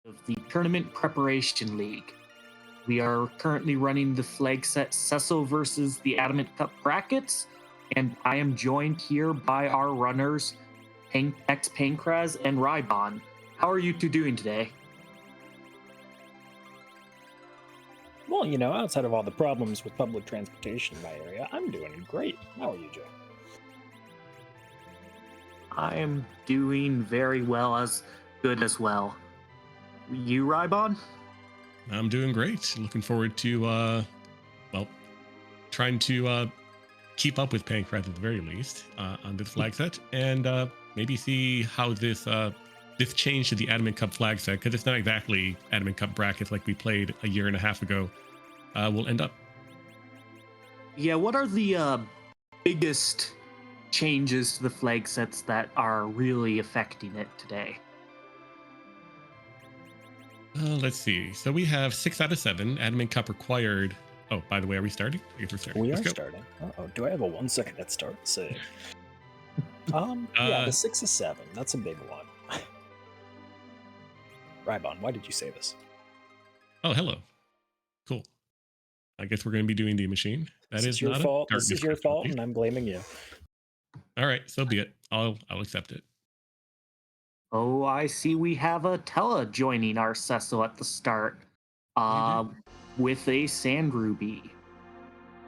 of the Tournament Preparation League. We are currently running the flag set Cecil versus the Adamant Cup brackets, and I am joined here by our runners, X Pankraz and Rybon. How are you two doing today? Well, outside of all the problems with public transportation in my area, I'm doing great. How are you, Joe? I am doing very well, as good as well. You, Rybon? I'm doing great. Looking forward to, trying to keep up with Pancrat at the very least on this flag set, and maybe see how this change to the Adamant Cup flag set, because it's not exactly Adamant Cup brackets like we played a year and a half ago, will end up. Yeah, what are the biggest changes to the flag sets that are really affecting it today? Let's see. So we have 6 out of 7. Adamant Cup required. Oh, by the way, are we starting? I guess we're starting. We are starting. Uh-oh, do I have a 1 second head start? Save. Yeah, the 6 of 7. That's a big one. Rybon, why did you say this? Oh, hello. Cool. I guess we're going to be doing the machine. This is your fault. This is your fault, and I'm blaming you. All right, so be it. I'll accept it. Oh, I see we have a Tella joining our Cecil at the start with a Sand Ruby.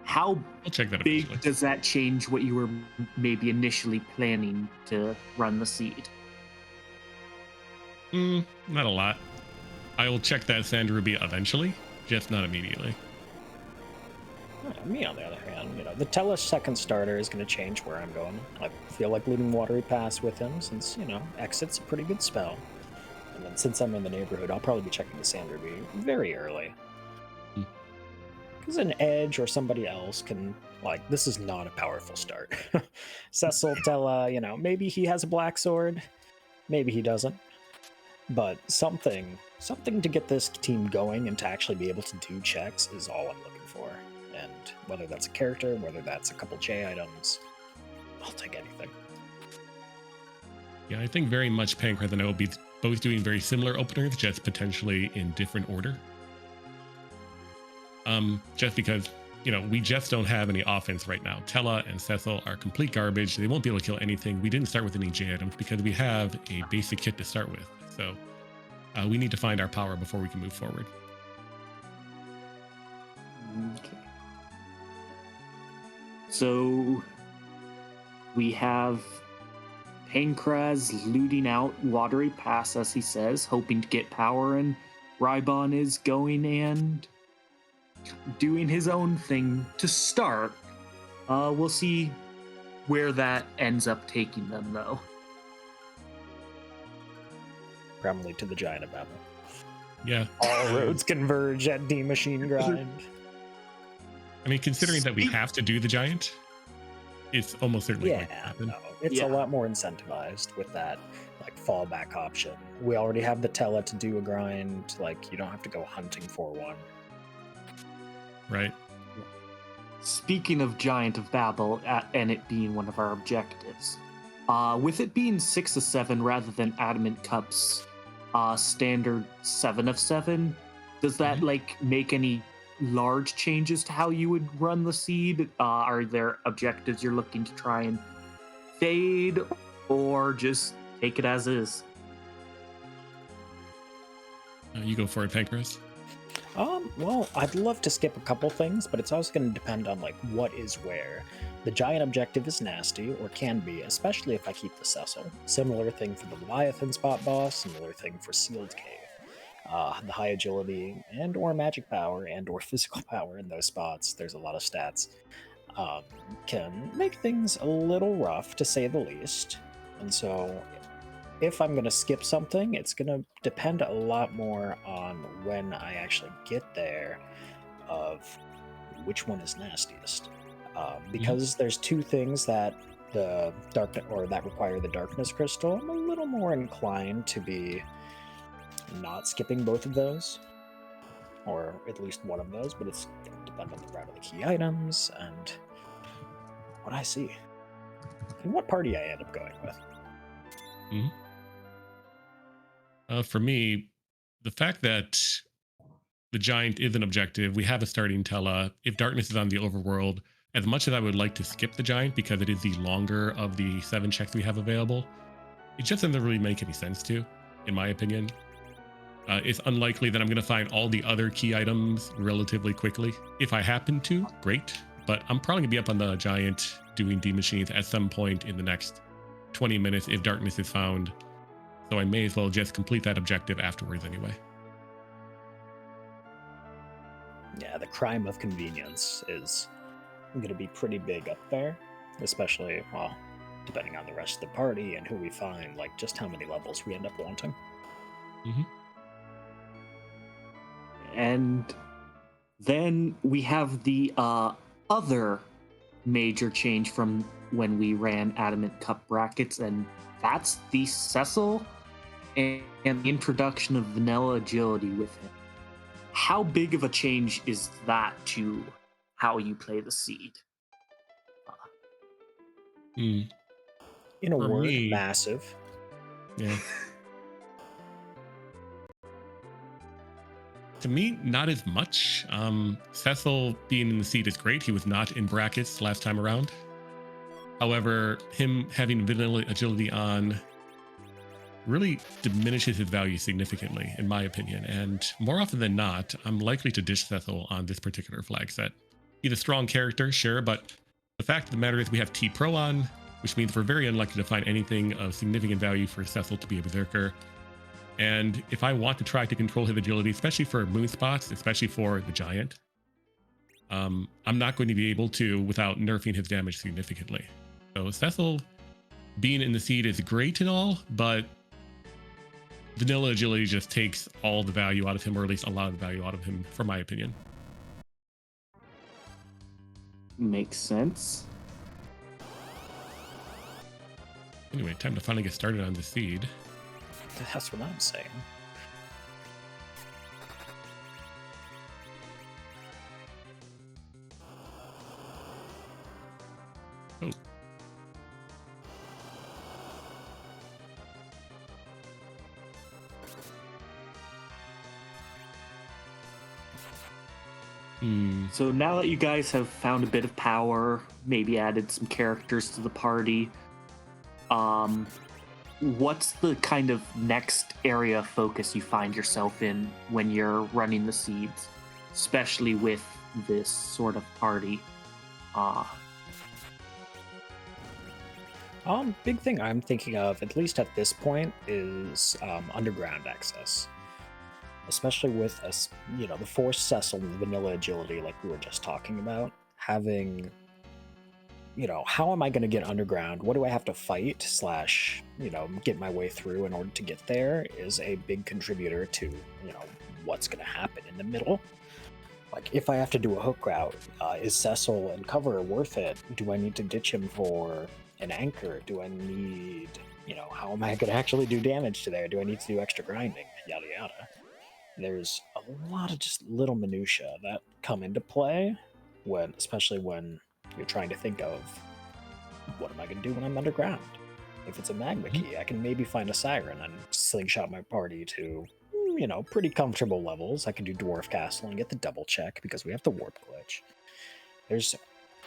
How I'll check that big eventually. does that change what you were maybe initially planning to run the seed? Not a lot. I will check that Sand Ruby eventually, just not immediately. Me, on the other hand, the Tella second starter is going to change where I'm going. I feel like leading Watery Pass with him since, Exit's a pretty good spell. And then since I'm in the neighborhood, I'll probably be checking the Sand Ruby very early. Because an Edge or somebody else can, this is not a powerful start. Cecil, Tella, maybe he has a black sword, maybe he doesn't. But something to get this team going and to actually be able to do checks is all I'm looking for. And whether that's a character, whether that's a couple J items, I'll take anything. Yeah, I think very much Pancrat and I will be both doing very similar openers, just potentially in different order. Just because, we just don't have any offense right now. Tella and Cecil are complete garbage. They won't be able to kill anything. We didn't start with any J items because we have a basic kit to start with. So we need to find our power before we can move forward. Okay. So we have Pankraz looting out Watery Pass, as he says, hoping to get power, and Rybon is going and doing his own thing to start. We'll see where that ends up taking them, though. Probably to the Giant of Babel. Yeah. All roads converge at D Machine Grind. I mean, considering that we have to do the giant, it's almost certainly going to happen. No, it's a lot more incentivized with that fallback option. We already have the Tella to do a grind. You don't have to go hunting for one. Right. Speaking of Giant of Babel, and it being one of our objectives, with it being 6 of 7 rather than Adamant Cup's standard 7 of 7, does that make any large changes to how you would run the seed? Are there objectives you're looking to try and fade, or just take it as is? You go for it, Pancras. Well, I'd love to skip a couple things, but it's also going to depend on what is where. The giant objective is nasty, or can be, especially if I keep the Cecil. Similar thing for the Leviathan spot boss, similar thing for Sealed Cave. The high agility and or magic power and or physical power in those spots, there's a lot of stats, can make things a little rough, to say the least. And so if I'm going to skip something, it's going to depend a lot more on when I actually get there of which one is nastiest. Because there's two things that that require the darkness crystal, I'm a little more inclined to be not skipping both of those, or at least one of those, but it's going to depend on the route of the key items and what I see and what party I end up going with. For me, the fact that the giant is an objective, we have a starting tela. If darkness is on the overworld, as much as I would like to skip the giant because it is the longer of the 7 checks we have available, it just doesn't really make any sense to, in my opinion. It's unlikely that I'm going to find all the other key items relatively quickly. If I happen to, great. But I'm probably going to be up on the giant doing D machines at some point in the next 20 minutes if darkness is found. So I may as well just complete that objective afterwards anyway. Yeah, the crime of convenience is going to be pretty big up there, especially, well, depending on the rest of the party and who we find, like just how many levels we end up wanting. Mm-hmm. And then we have the other major change from when we ran Adamant Cup brackets, and that's the Cecil and the introduction of vanilla agility with him. How big of a change is that to how you play the seed? In a For word, me, massive. Yeah. To me, not as much. Cecil being in the seat is great. He was not in brackets last time around. However, him having vanilla agility on really diminishes his value significantly, in my opinion. And more often than not, I'm likely to ditch Cecil on this particular flag set. He's a strong character, sure, but the fact of the matter is we have T-Pro on, which means we're very unlikely to find anything of significant value for Cecil to be a Berserker. And if I want to try to control his agility, especially for moon spots, especially for the giant, I'm not going to be able to without nerfing his damage significantly. So Cecil being in the seed is great and all, but vanilla agility just takes all the value out of him, or at least a lot of the value out of him, from my opinion. Makes sense. Anyway, time to finally get started on the seed. That's what I'm saying. Oh. So now that you guys have found a bit of power, maybe added some characters to the party, what's the kind of next area of focus you find yourself in when you're running the seeds, especially with this sort of party? Big thing I'm thinking of, at least at this point, is underground access. Especially with us, the force Cecil and the vanilla agility, like we were just talking about, having, how am I going to get underground? What do I have to fight / get my way through in order to get there is a big contributor to, what's going to happen in the middle. Like, if I have to do a hook route, is Cecil and cover worth it? Do I need to ditch him for an anchor? Do I need, how am I going to actually do damage to there? Do I need to do extra grinding? Yada yada. There's a lot of just little minutia that come into play especially when you're trying to think of what am I going to do when I'm underground. If it's a magma key, I can maybe find a siren and slingshot my party to, pretty comfortable levels. I can do Dwarf Castle and get the double check because we have the warp glitch. There's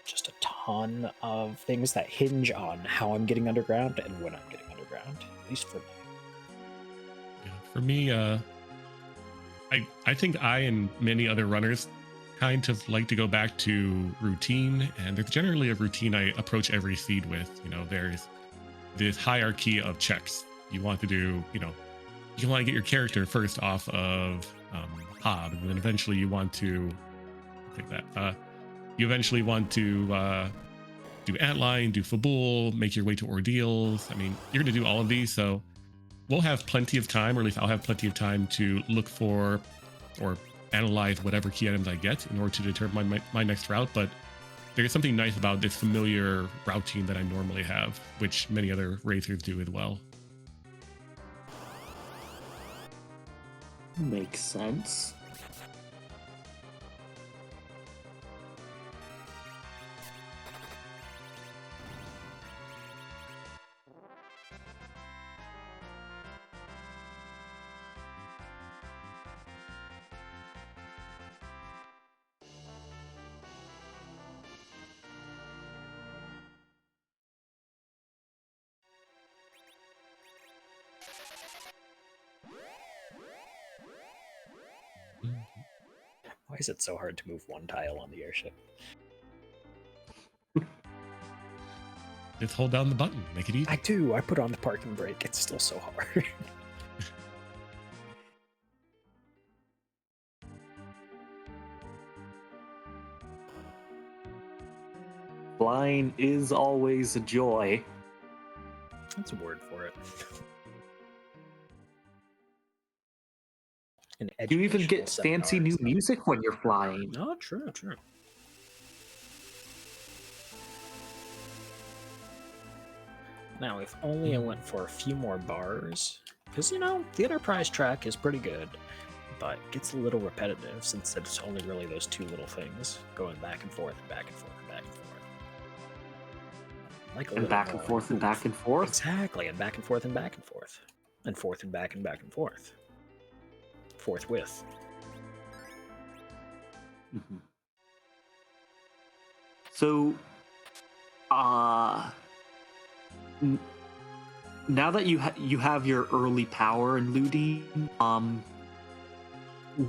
just a ton of things that hinge on how I'm getting underground and when I'm getting underground, at least for me. Yeah, for me, I think I and many other runners kind of like to go back to routine, and there's generally a routine I approach every seed with. There's this hierarchy of checks. You want to do, you want to get your character first off of Hob, and then eventually you want to take that. You eventually want to do Antline, do Fabul, make your way to Ordeals. I mean, you're going to do all of these, so we'll have plenty of time, or at least I'll have plenty of time to look for or analyze whatever key items I get in order to determine my next route. But there's something nice about this familiar routing that I normally have, which many other racers do as well. Makes sense. Why is it so hard to move one tile on the airship? Just hold down the button. Make it easy. I do. I put on the parking brake. It's still so hard. Flying is always a joy. That's a word for it. An You even educational get fancy seminar new is not- music when you're flying. Oh, true, true. Now, if only I went for a few more bars, because, you know, the Enterprise track is pretty good, but it gets a little repetitive since it's only really those two little things going back and forth and back and forth and back and forth. Like a And little back and more forth and oomph. back and forth. Exactly, and back and forth and back and forth. And forth and back and back and forth. Forthwith. Mhm. So, now that you have your early power in looting,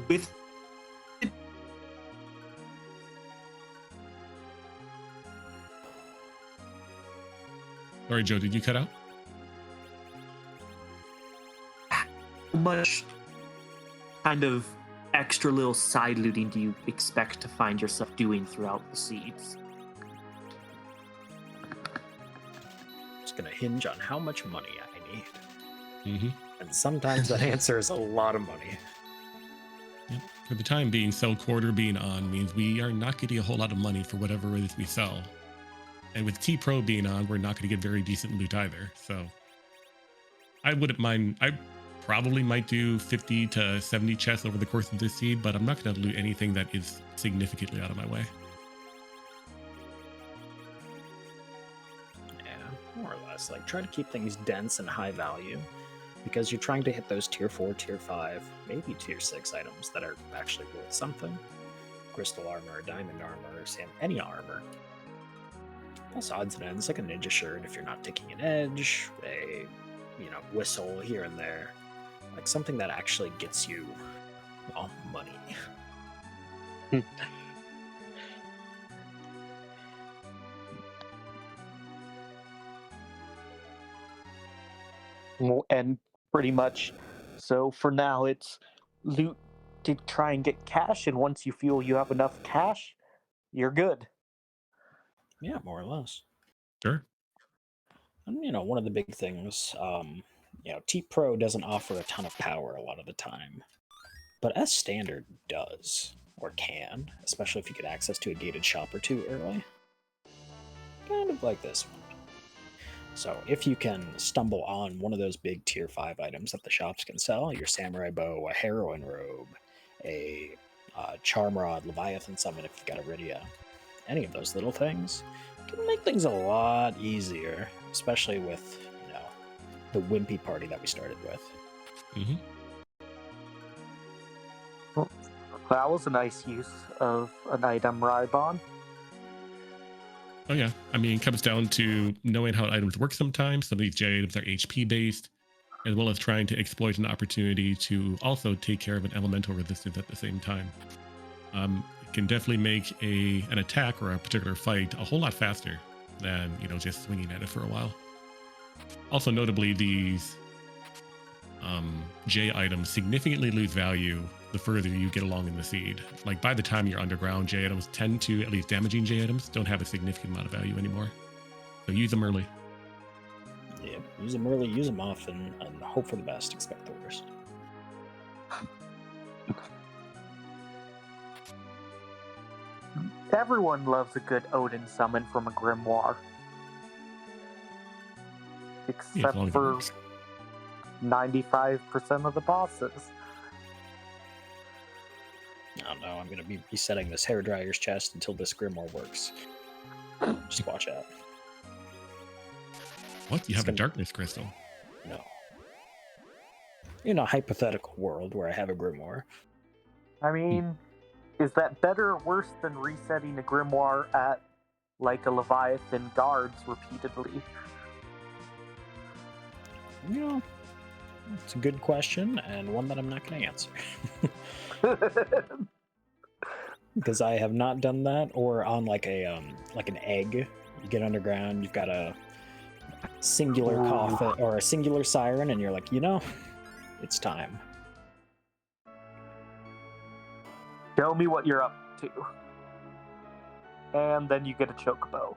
with Sorry, Joe, did you cut out? how much kind of extra little side looting do you expect to find yourself doing throughout the seeds? It's going to hinge on how much money I need. Mm-hmm. And sometimes that answer is a lot of money. Yep. For the time being, sell quarter being on means we are not getting a whole lot of money for whatever it is we sell. And with T Pro being on, we're not going to get very decent loot either. So I wouldn't mind. I probably might do 50 to 70 chests over the course of this seed, but I'm not going to loot anything that is significantly out of my way. Yeah, more or less. Like, try to keep things dense and high value, because you're trying to hit those tier 4, tier 5, maybe tier 6 items that are actually worth something. Crystal armor, diamond armor, any armor. Plus odds and ends, like a ninja shirt if you're not taking an edge, a whistle here and there. Like something that actually gets you, well, money. And pretty much, so for now, it's loot to try and get cash, and once you feel you have enough cash, you're good. Yeah, more or less. Sure. And, one of the big things, T Pro doesn't offer a ton of power a lot of the time, but S Standard does, or can, especially if you get access to a gated shop or two early. Kind of like this one. So if you can stumble on one of those big tier 5 items that the shops can sell, your samurai bow, a heroine robe, a charm rod, Leviathan summon if you've got Iridia, any of those little things, can make things a lot easier, especially with, the wimpy party that we started with. Mm-hmm. Well, that was a nice use of an item, Rybon. Oh yeah, I mean, it comes down to knowing how items work sometimes. Some of these J items are HP based, as well as trying to exploit an opportunity to also take care of an elemental resistance at the same time. It can definitely make an attack or a particular fight a whole lot faster than, just swinging at it for a while. Also, notably, these J items significantly lose value the further you get along in the seed. Like, by the time you're underground, J items tend to, at least damaging J items, don't have a significant amount of value anymore. So use them early. Yeah, use them early, use them often, and hope for the best, expect the worst. Everyone loves a good Odin summon from a grimoire. Except long as it for works. 95% of the bosses. Oh no, I'm going to be resetting this hairdryer's chest until this grimoire works. Just watch out. What? You have a darkness crystal? No. In a hypothetical world where I have a grimoire. I mean, is that better or worse than resetting a grimoire at, like, a Leviathan guards repeatedly? It's a good question, and one that I'm not going to answer. because I have not done that, or on like an egg. You get underground, you've got a singular coffin or a singular siren, and you're like, it's time. Show me what you're up to. And then you get a chocobo.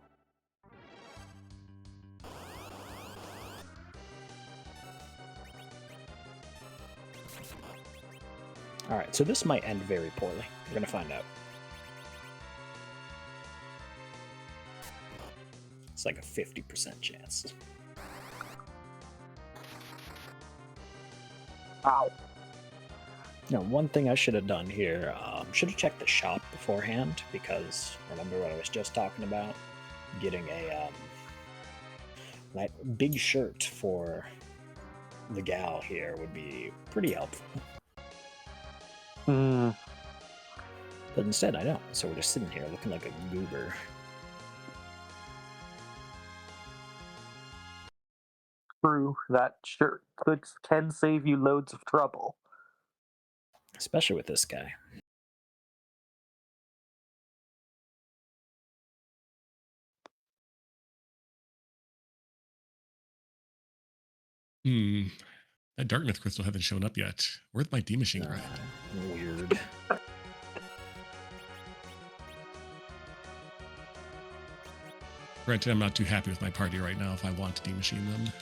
All right, so this might end very poorly. We're gonna find out. It's like a 50% chance. Ow. Now, one thing I should have done here, should have checked the shop beforehand, because remember what I was just talking about? Getting a like big shirt for the gal here would be pretty helpful. Hmm. But instead, I don't. So we're just sitting here looking like a goober. True, that shirt can save you loads of trouble. Especially with this guy. That darkness crystal hasn't shown up yet. Where's my D machine grind? Weird. Granted, I'm not too happy with my party right now if I want to D machine them.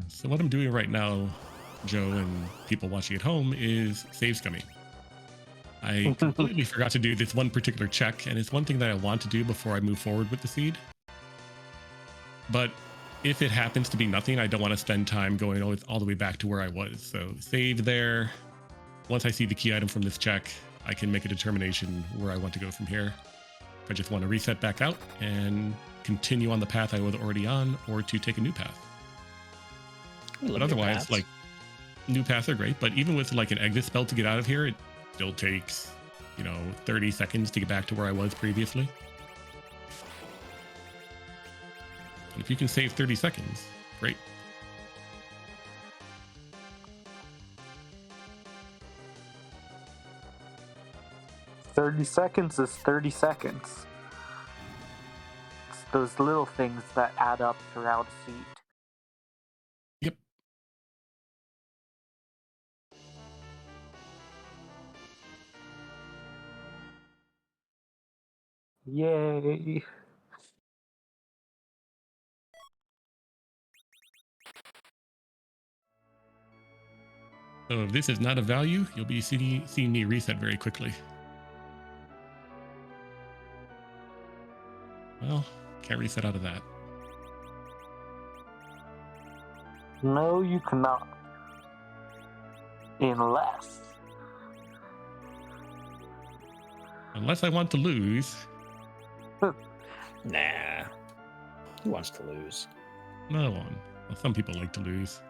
So what I'm doing right now, Joe and people watching at home, is save scumming. I completely forgot to do this one particular check, and it's one thing that I want to do before I move forward with the seed. But if it happens to be nothing, I don't want to spend time going all the way back to where I was. So save there. Once I see the key item from this check, I can make a determination where I want to go from here. If I just want to reset back out and continue on the path I was already on, or to take a new path. But otherwise, like, new paths are great, but even with like an exit spell to get out of here, it still takes, 30 seconds to get back to where I was previously. And if you can save 30 seconds, great. "30 seconds is 30 seconds. It's those little things that add up throughout a seed. Yep. Yay. So if this is not a value, you'll be seeing me reset very quickly. Well, can't reset out of that. No, you cannot. Unless I want to lose. Nah. Who wants to lose? No one. Well, some people like to lose.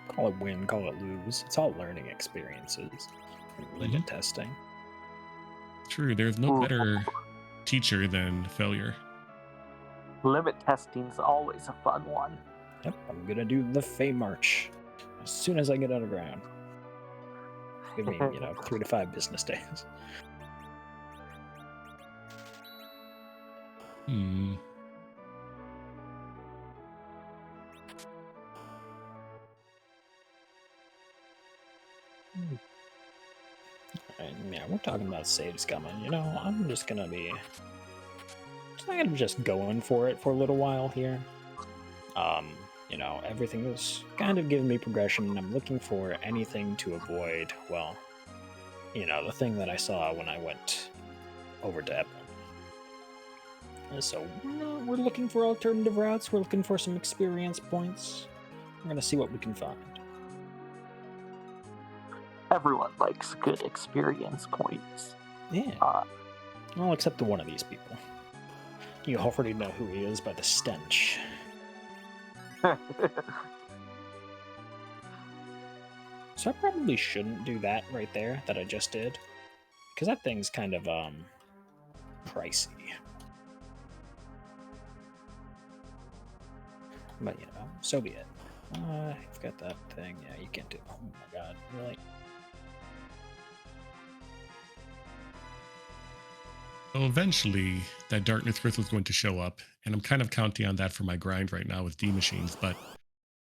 Call it win, call it lose. It's all learning experiences. Limit testing. True, there's no better teacher than failure. Limit testing's always a fun one. Yep, I'm gonna do the Fey March as soon as I get underground. Give me, 3 to 5 business days. Yeah, we're talking about saves coming. I'm just gonna be just going for it for a little while here. Everything was kind of giving me progression, and I'm looking for anything to avoid, well, the thing that I saw when I went over to Eplin. So we're looking for alternative routes. We're looking for some experience points. We're gonna see what we can find. Everyone likes good experience points. Yeah. Well, except the one of these people. You already know who he is by the stench. So I probably shouldn't do that right there that I just did, because that thing's kind of pricey. But you know, so be it. I've got that thing. Yeah, you can't do. Oh my god, really? So eventually, that darkness crystal is going to show up, and I'm kind of counting on that for my grind right now with D machines. But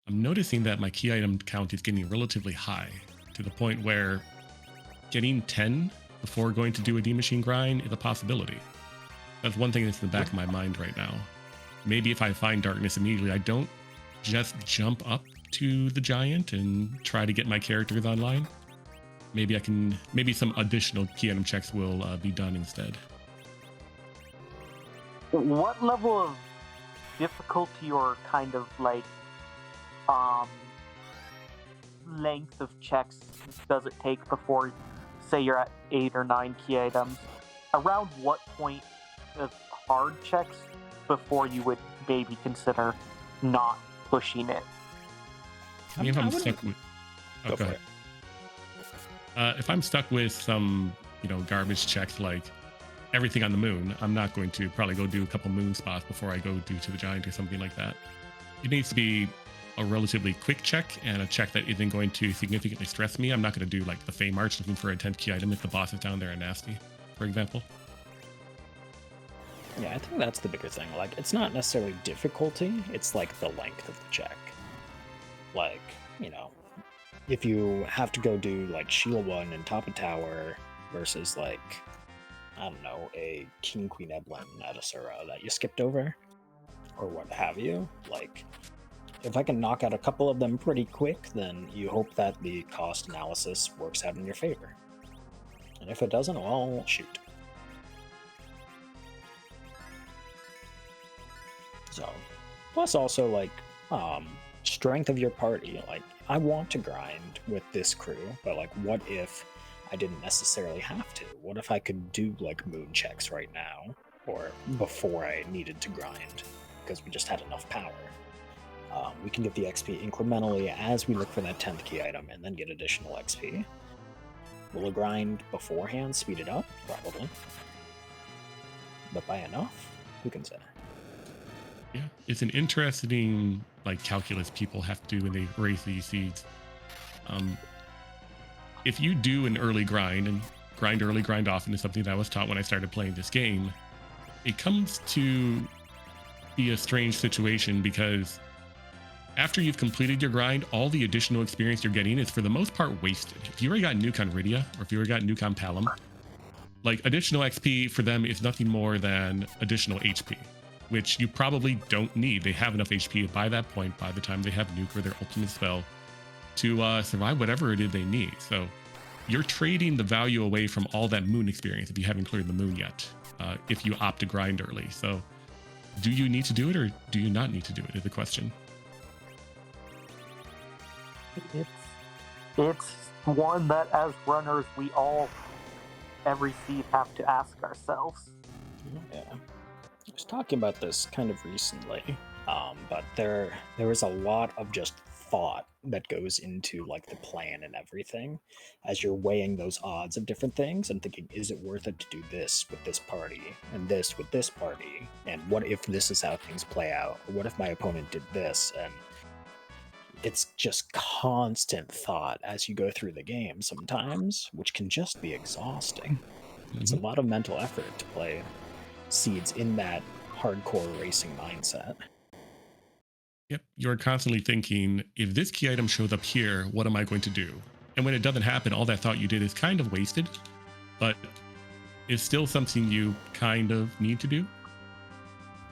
I'm noticing that my key item count is getting relatively high to the point where getting 10 before going to do a D machine grind is a possibility. That's one thing that's in the back of my mind right now. Maybe if I find darkness immediately, I don't just jump up to the giant and try to get my characters online. Maybe some additional key item checks will be done instead. What level of difficulty or kind of like length of checks does it take before, say, you're at 8 or 9 key items? Around what point of hard checks before you would maybe consider not pushing it? I mean, if I'm stuck with, Go for it. if I'm stuck with some, garbage checks like everything on the moon, I'm not going to probably go do a couple moon spots before I go do to the giant or something like that. It needs to be a relatively quick check and a check that isn't going to significantly stress me. I'm not going to do like the Fey March looking for a 10th key item if the boss is down there and nasty, for example. Yeah, I think that's the bigger thing. Like, it's not necessarily difficulty, it's like the length of the check. Like, if you have to go do like Shield 1 and top of tower versus like, I don't know, a King Queen Eblin at Asura that you skipped over, or what have you, like, if I can knock out a couple of them pretty quick, then you hope that the cost analysis works out in your favor. And if it doesn't, well, shoot. So, plus also, like, strength of your party. Like, I want to grind with this crew, but, like, what if I didn't necessarily have to? What if I could do, like, moon checks right now, or before I needed to grind, because we just had enough power? We can get the XP incrementally as we look for that 10th key item, and then get additional XP. Will a grind beforehand speed it up? Probably. But by enough? Who can say? Yeah, it's an interesting calculus people have to do when they raise these seeds. If you do an early grind, and grind early, grind often is something that I was taught when I started playing this game, it comes to be a strange situation because after you've completed your grind, all the additional experience you're getting is for the most part wasted. If you already got Nuke on Rydia, or if you already got Nuke on Palom, like additional XP for them is nothing more than additional HP, which you probably don't need. They have enough HP by that point, by the time they have Nuke or their ultimate spell, to survive whatever it is they need. So you're trading the value away from all that moon experience if you haven't cleared the moon yet, if you opt to grind early. So do you need to do it or do you not need to do it is the question. It's one that as runners we all every seed have to ask ourselves. Yeah. I was talking about this kind of recently, but there is a lot of just thought that goes into like the plan and everything as you're weighing those odds of different things and thinking, is it worth it to do this with this party and this with this party, and what if this is how things play out, or what if my opponent did this? And it's just constant thought as you go through the game sometimes, which can just be exhausting. It's a lot of mental effort to play seeds in that hardcore racing mindset. Yep, you're constantly thinking, if this key item shows up here, what am I going to do? And when it doesn't happen, all that thought you did is kind of wasted, but it's still something you kind of need to do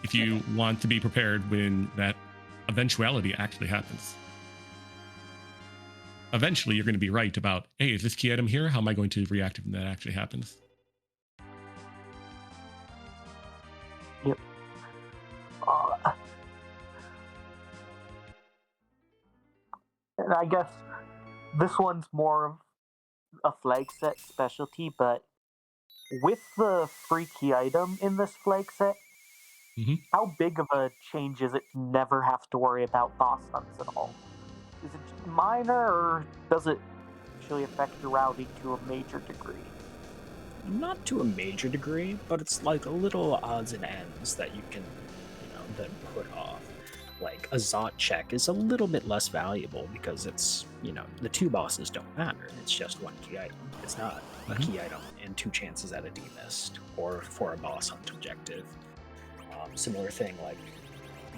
if you want to be prepared when that eventuality actually happens. Eventually, you're going to be right about, hey, is this key item here? How am I going to react when that actually happens? Yep. And I guess this one's more of a flag set specialty, but with the free key item in this flag set, how big of a change is it to never have to worry about boss hunts at all? Is it minor, or does it actually affect your routing to a major degree. Not to a major degree, but it's like a little odds and ends that you can, then put off. Like a Zot check is a little bit less valuable because it's, the two bosses don't matter. It's just one key item. It's not a key item and 2 chances at a demist or for a boss hunt objective. Similar thing, like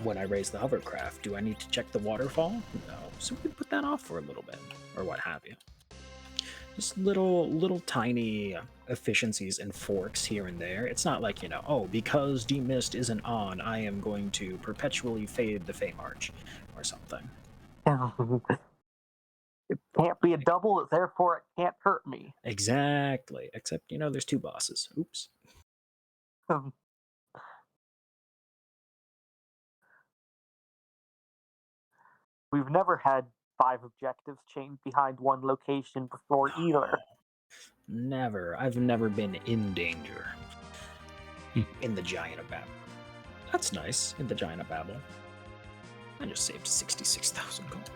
when I raise the hovercraft, do I need to check the waterfall? No. So we can put that off for a little bit or what have you. Just little tiny efficiencies and forks here and there. It's not like, because demist isn't on, I am going to perpetually fade the Fey March or something. It can't be a double, therefore it can't hurt me. Exactly. Except, there's 2 bosses. Oops. We've never had 5 objectives chained behind one location before either. Never. I've never been in danger. In the Giant of Babel. That's nice, in the Giant of Babel. I just saved 66,000 gold.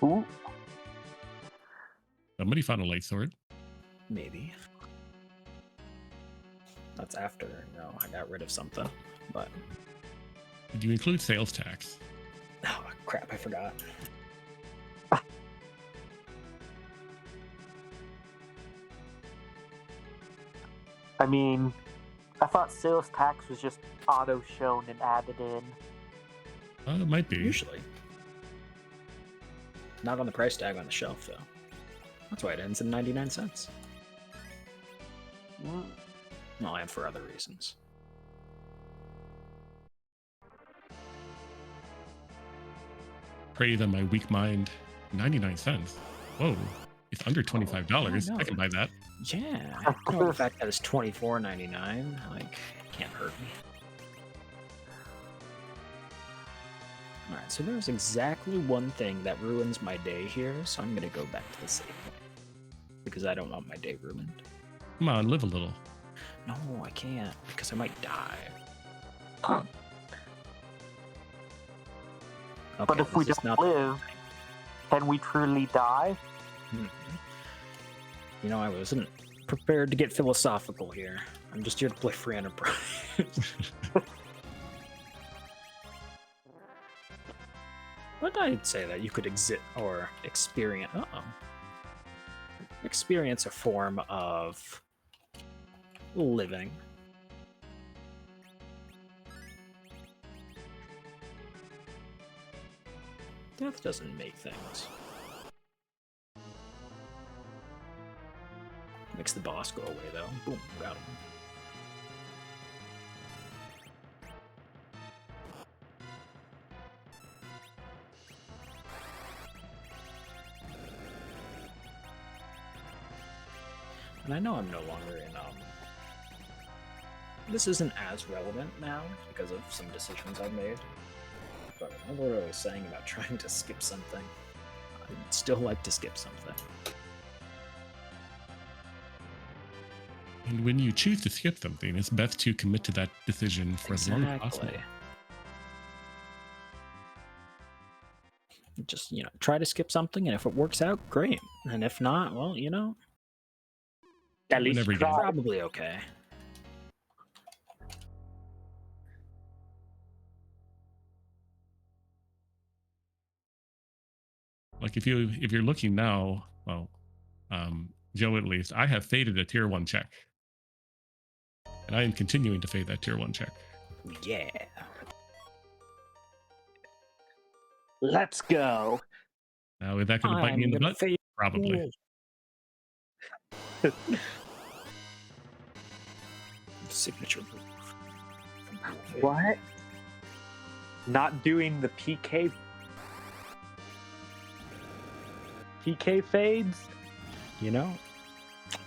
Ooh. Somebody found a light sword. Maybe. That's after, I got rid of something. But Did you include sales tax? oh crap, I forgot. I mean, I thought sales tax was just auto-shown and added in. It might be. Usually. Not on the price tag on the shelf, though. That's why it ends in 99 cents. Well, and for other reasons. Pray that my weak mind. 99 cents. Whoa. It's under $25. I can buy that. Yeah. The fact that it's $24.99, can't hurt me. Alright, so there's exactly one thing that ruins my day here, so I'm gonna go back to the save point. Because I don't want my day ruined. Come on, live a little. No, I can't, because I might die. Okay, But if we don't live, can we truly die? I wasn't prepared to get philosophical here. I'm just here to play free enterprise. But I'd say that you could experience a form of living. Death doesn't make things. Makes the boss go away, though. Boom, got him. And I know I'm no longer in, this isn't as relevant now because of some decisions I've made. But remember what I was saying about trying to skip something? I'd still like to skip something. And when you choose to skip something, it's best to commit to that decision for as long as possible. Just, try to skip something, and if it works out, great. And if not, well, at least Whenever you're probably okay. Like if you're looking now, well, Joe, at least, I have faded a tier 1 check. And I am continuing to fade that tier 1 check. Yeah. Let's go. Now, is that going to bite me in the butt? Fade. Probably. Signature move. What? Not doing the PK fades? I'm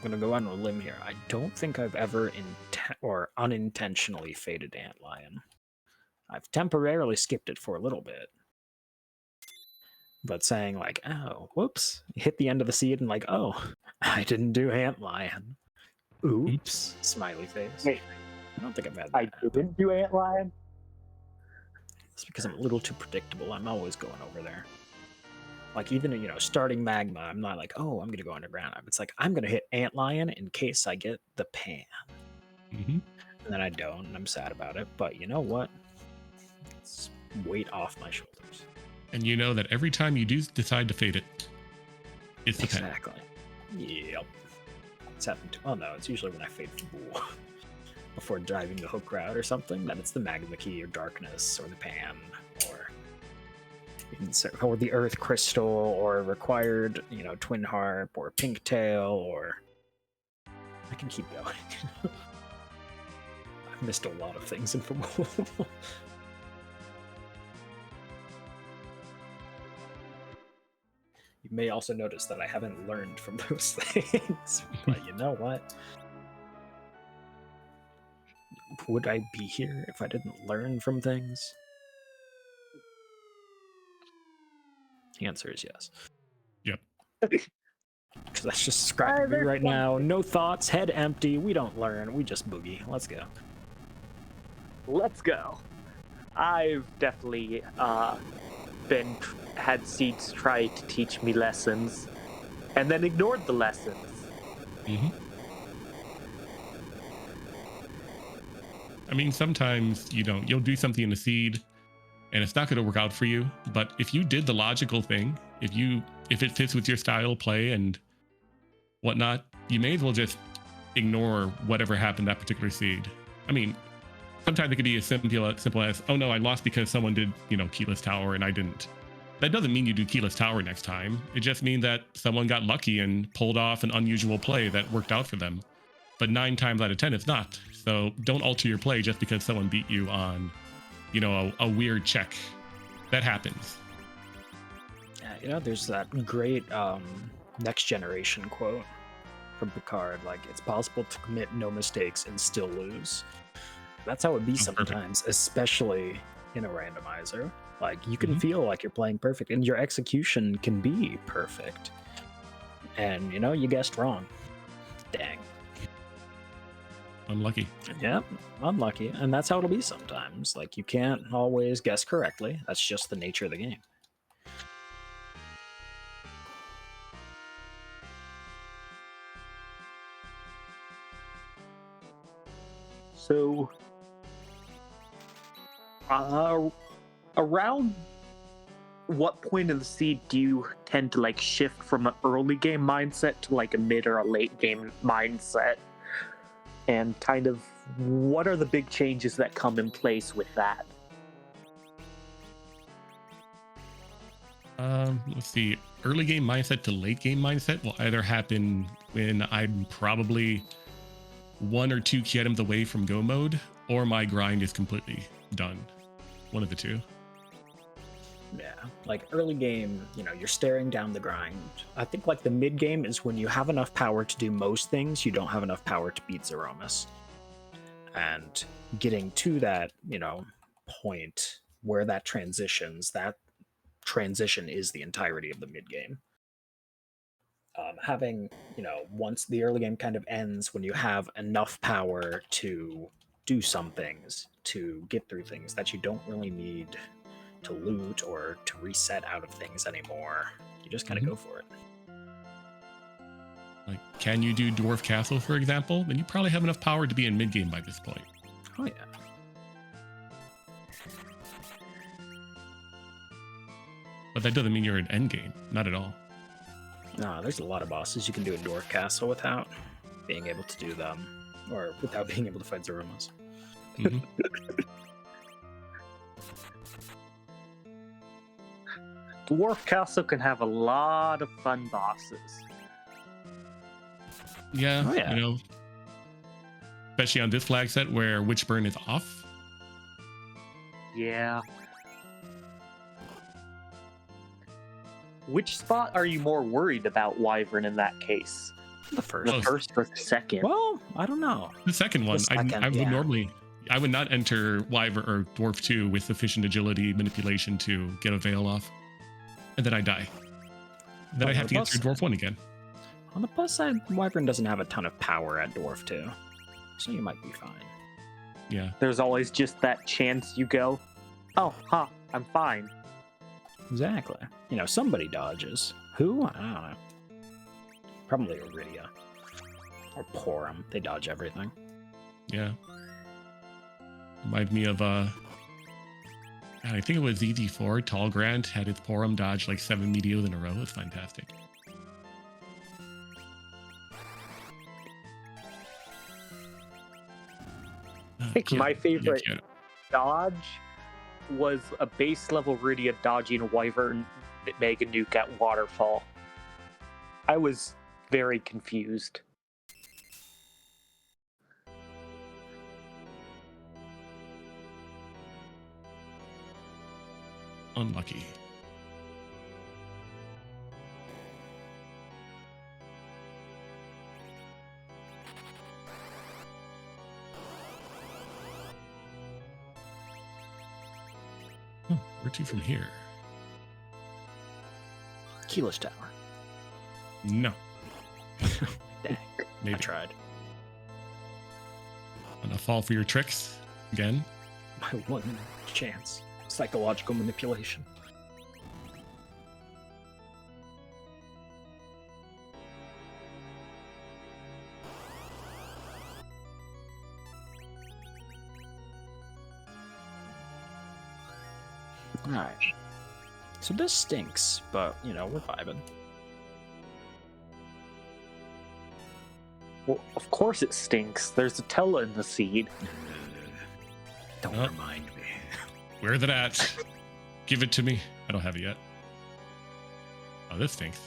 gonna go on a limb here. I don't think I've ever unintentionally faded Antlion. I've temporarily skipped it for a little bit. But saying oh, whoops, hit the end of the seed and oh, I didn't do Antlion. Oops, smiley face. Wait, I don't think I've had that. I didn't do Antlion? It's because I'm a little too predictable. I'm always going over there. Like even starting magma, I'm not like, oh, I'm gonna go underground. It's like I'm gonna hit antlion in case I get the pan, Mm-hmm. and then I don't, and I'm sad about it. But you know what? It's weight off my shoulders. And you know that every time you do decide to fade it, it's the pen. Exactly. Yep. It's happened to. Oh no, it's usually when I fade Fool before driving the hook route or something. Then it's the magma key or darkness or the pan or the earth crystal or required twin harp or pink tail or I can keep going. I've missed a lot of things in Fool. You may also notice that I haven't learned from those things, but you know what? Would I be here if I didn't learn from things? The answer is yes. Yep. Because that's just describing me right now. No thoughts, head empty. We don't learn. We just boogie. Let's go. Let's go. I've definitely had seeds try to teach me lessons, and then ignored the lessons. Mm-hmm. I mean, sometimes you'll do something in the seed, and it's not going to work out for you. But if you did the logical thing, if it fits with your style of play and whatnot, you may as well just ignore whatever happened that particular seed. I mean, sometimes it could be as simple as, oh no, I lost because someone did, keyless tower and I didn't. That doesn't mean you do keyless tower next time. It just means that someone got lucky and pulled off an unusual play that worked out for them. But 9 times out of 10, it's not. So don't alter your play just because someone beat you on, a weird check. That happens. Yeah, there's that great next generation quote from Picard, like, it's possible to commit no mistakes and still lose. That's how it be sometimes, especially in a randomizer. Like, you can feel like you're playing perfect, and your execution can be perfect. And, you guessed wrong. Dang. Unlucky. Yep, unlucky. And that's how it'll be sometimes. Like, you can't always guess correctly. That's just the nature of the game. So, around what point of the seed do you tend to shift from an early game mindset to a mid or a late game mindset? And kind of what are the big changes that come in place with that? Let's see. Early game mindset to late game mindset will either happen when I'm probably 1 or 2 key items away from go mode, or my grind is completely done. One of the two. Yeah, like early game, you're staring down the grind. I think the mid game is when you have enough power to do most things, you don't have enough power to beat Zeromus. And getting to that, point where that transition is the entirety of the mid game. Having, once the early game kind of ends, when you have enough power to do some things, to get through things that you don't really need to loot or to reset out of things anymore. You just kind of go for it. Like, can you do Dwarf Castle, for example? Then you probably have enough power to be in mid-game by this point. Oh, yeah. But that doesn't mean you're in endgame. Not at all. No, there's a lot of bosses you can do in Dwarf Castle without being able to do them, or without being able to fight Zeromus. Mm-hmm. Dwarf Castle can have a lot of fun bosses. Yeah, Oh, yeah. Especially on this flag set where Witchburn is off. Yeah. Which spot are you more worried about, Wyvern, in that case? The first. The first or the second? Well, I don't know. The second one, I would not enter Wyvern or Dwarf 2 with sufficient agility manipulation to get a veil off. And then I die. Then I have to get through Dwarf 1 again. On the plus side, Wyvern doesn't have a ton of power at Dwarf 2, so you might be fine. Yeah. There's always just that chance you go, oh, I'm fine. Exactly. You know, somebody dodges. Who? I don't know. Probably Iridia. Or Porum. They dodge everything. Yeah. Remind me of God, I think it was ZD4. Tall Grant had his Porum dodge like 7 Meteos in a row. It's fantastic. I think my favorite dodge was a base level Rudia dodging a Wyvern Mega Nuke at Waterfall. I was very confused. Unlucky. Where to from here? Keyless Tower. No. Dang. Maybe. I tried. Gonna fall for your tricks again. My one chance. Psychological manipulation. Alright. So this stinks, but, you know, we're vibing. Well, of course it stinks. There's a Tella in the seed. Don't Oh. remind me. Where are the at? Give it to me. I don't have it yet. Oh, this stinks.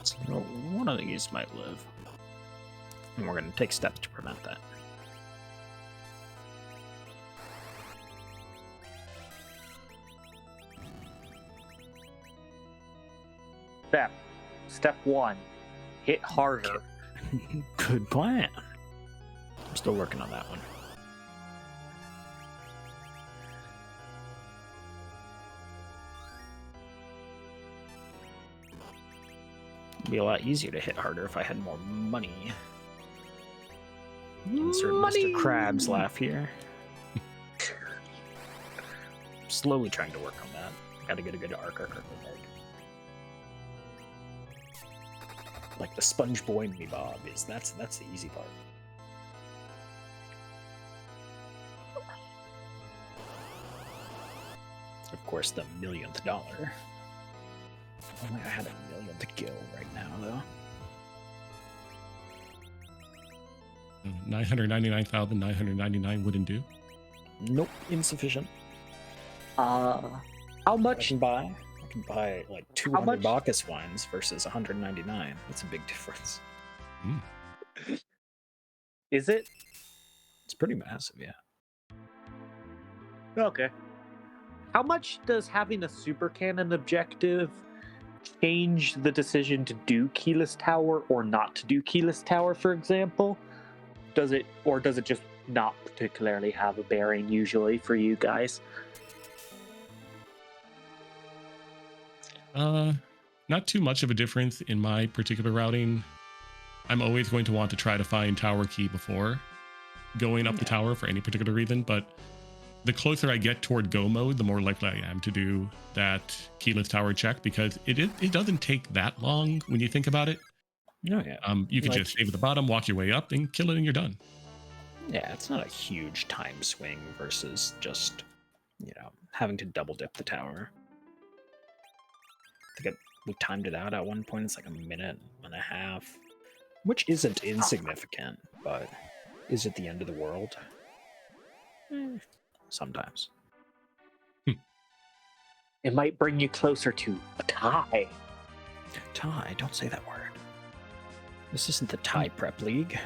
So one of these might live. And we're going to take steps to prevent that. Step 1. Hit harder. Good plan. I'm still working on that one. It'd be a lot easier to hit harder if I had more money. Insert Mr. Krabs laugh here. I'm slowly trying to work on that. Gotta get a good arc. Like the Sponge Boy and me, Bob, is that's the easy part. Of course, the millionth dollar. If only I had a million to kill right now, though. 999,999 wouldn't do. Nope, insufficient. How I much? can buy like 200 Bacchus wines versus 199. That's a big difference. Is it? It's pretty massive, yeah. Okay. How much does having a super cannon objective change the decision to do Keyless Tower or not to do Keyless Tower, for example? Does it just not particularly have a bearing usually for you guys? Not too much of a difference in my particular routing. I'm always going to want to try to find tower key before going up the tower for any particular reason, but the closer I get toward go mode, the more likely I am to do that keyless tower check, because it doesn't take that long when you think about it. No, yeah. You can just save at the bottom, walk your way up, and kill it, and you're done. Yeah, it's not a huge time swing versus just, having to double dip the tower. I think we timed it out at one point. It's like a minute and a half, which isn't insignificant, but is it the end of the world? Sometimes. It might bring you closer to a tie. Tie? Don't say that word. This isn't the tie prep league.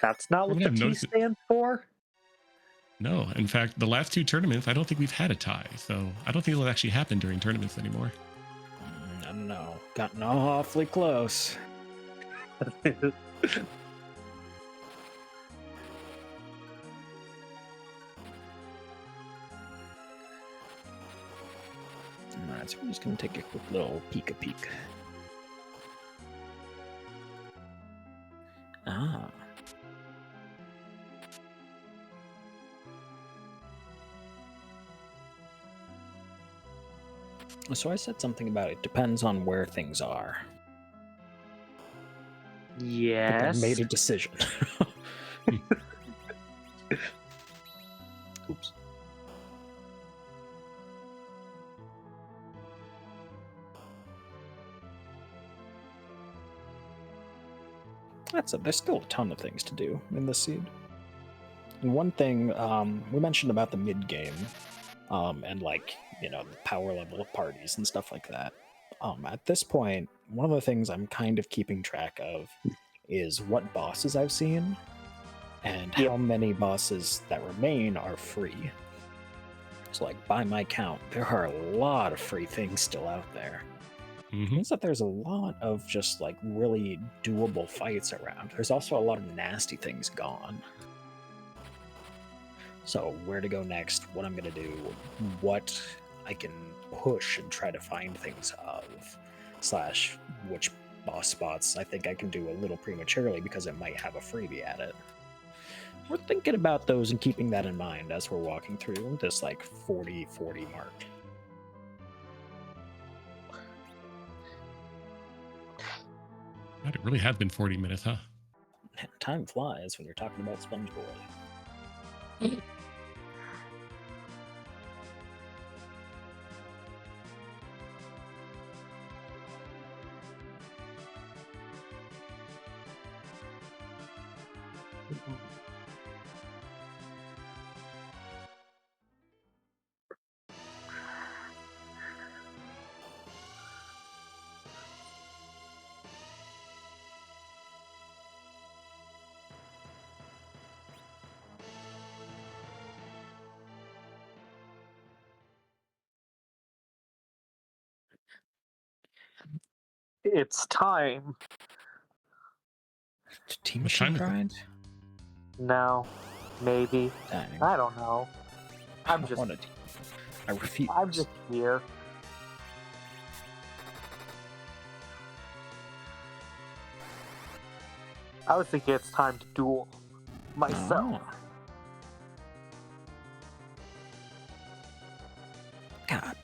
That's not what the T stands for? No, in fact, the last two tournaments, I don't think we've had a tie, so I don't think it'll actually happen during tournaments anymore. I don't know. Gotten awfully close. Alright, so we're just going to take a quick little peek. Ah. So I said something about it depends on where things are. Yes. But they made a decision. Oops. There's still a ton of things to do in this seed. And one thing we mentioned about the mid game, and like the power level of parties and stuff like that. At this point, one of the things I'm kind of keeping track of is what bosses I've seen and how many bosses that remain are free. So, like, by my count, there are a lot of free things still out there. It means that there's a lot of just like really doable fights around. There's also a lot of nasty things gone. So where to go next, what I'm going to do, what I can push and try to find things of, / which boss spots I think I can do a little prematurely because it might have a freebie at it. We're thinking about those and keeping that in mind as we're walking through this like 40 mark. God, it really has been 40 minutes, huh? Time flies when you're talking about Sponge Boy. It's time. Team What time Machine is it? Grind? No, maybe. Dang. I don't know. I refuse. I'm just here. I was thinking it's time to duel myself. Oh. God.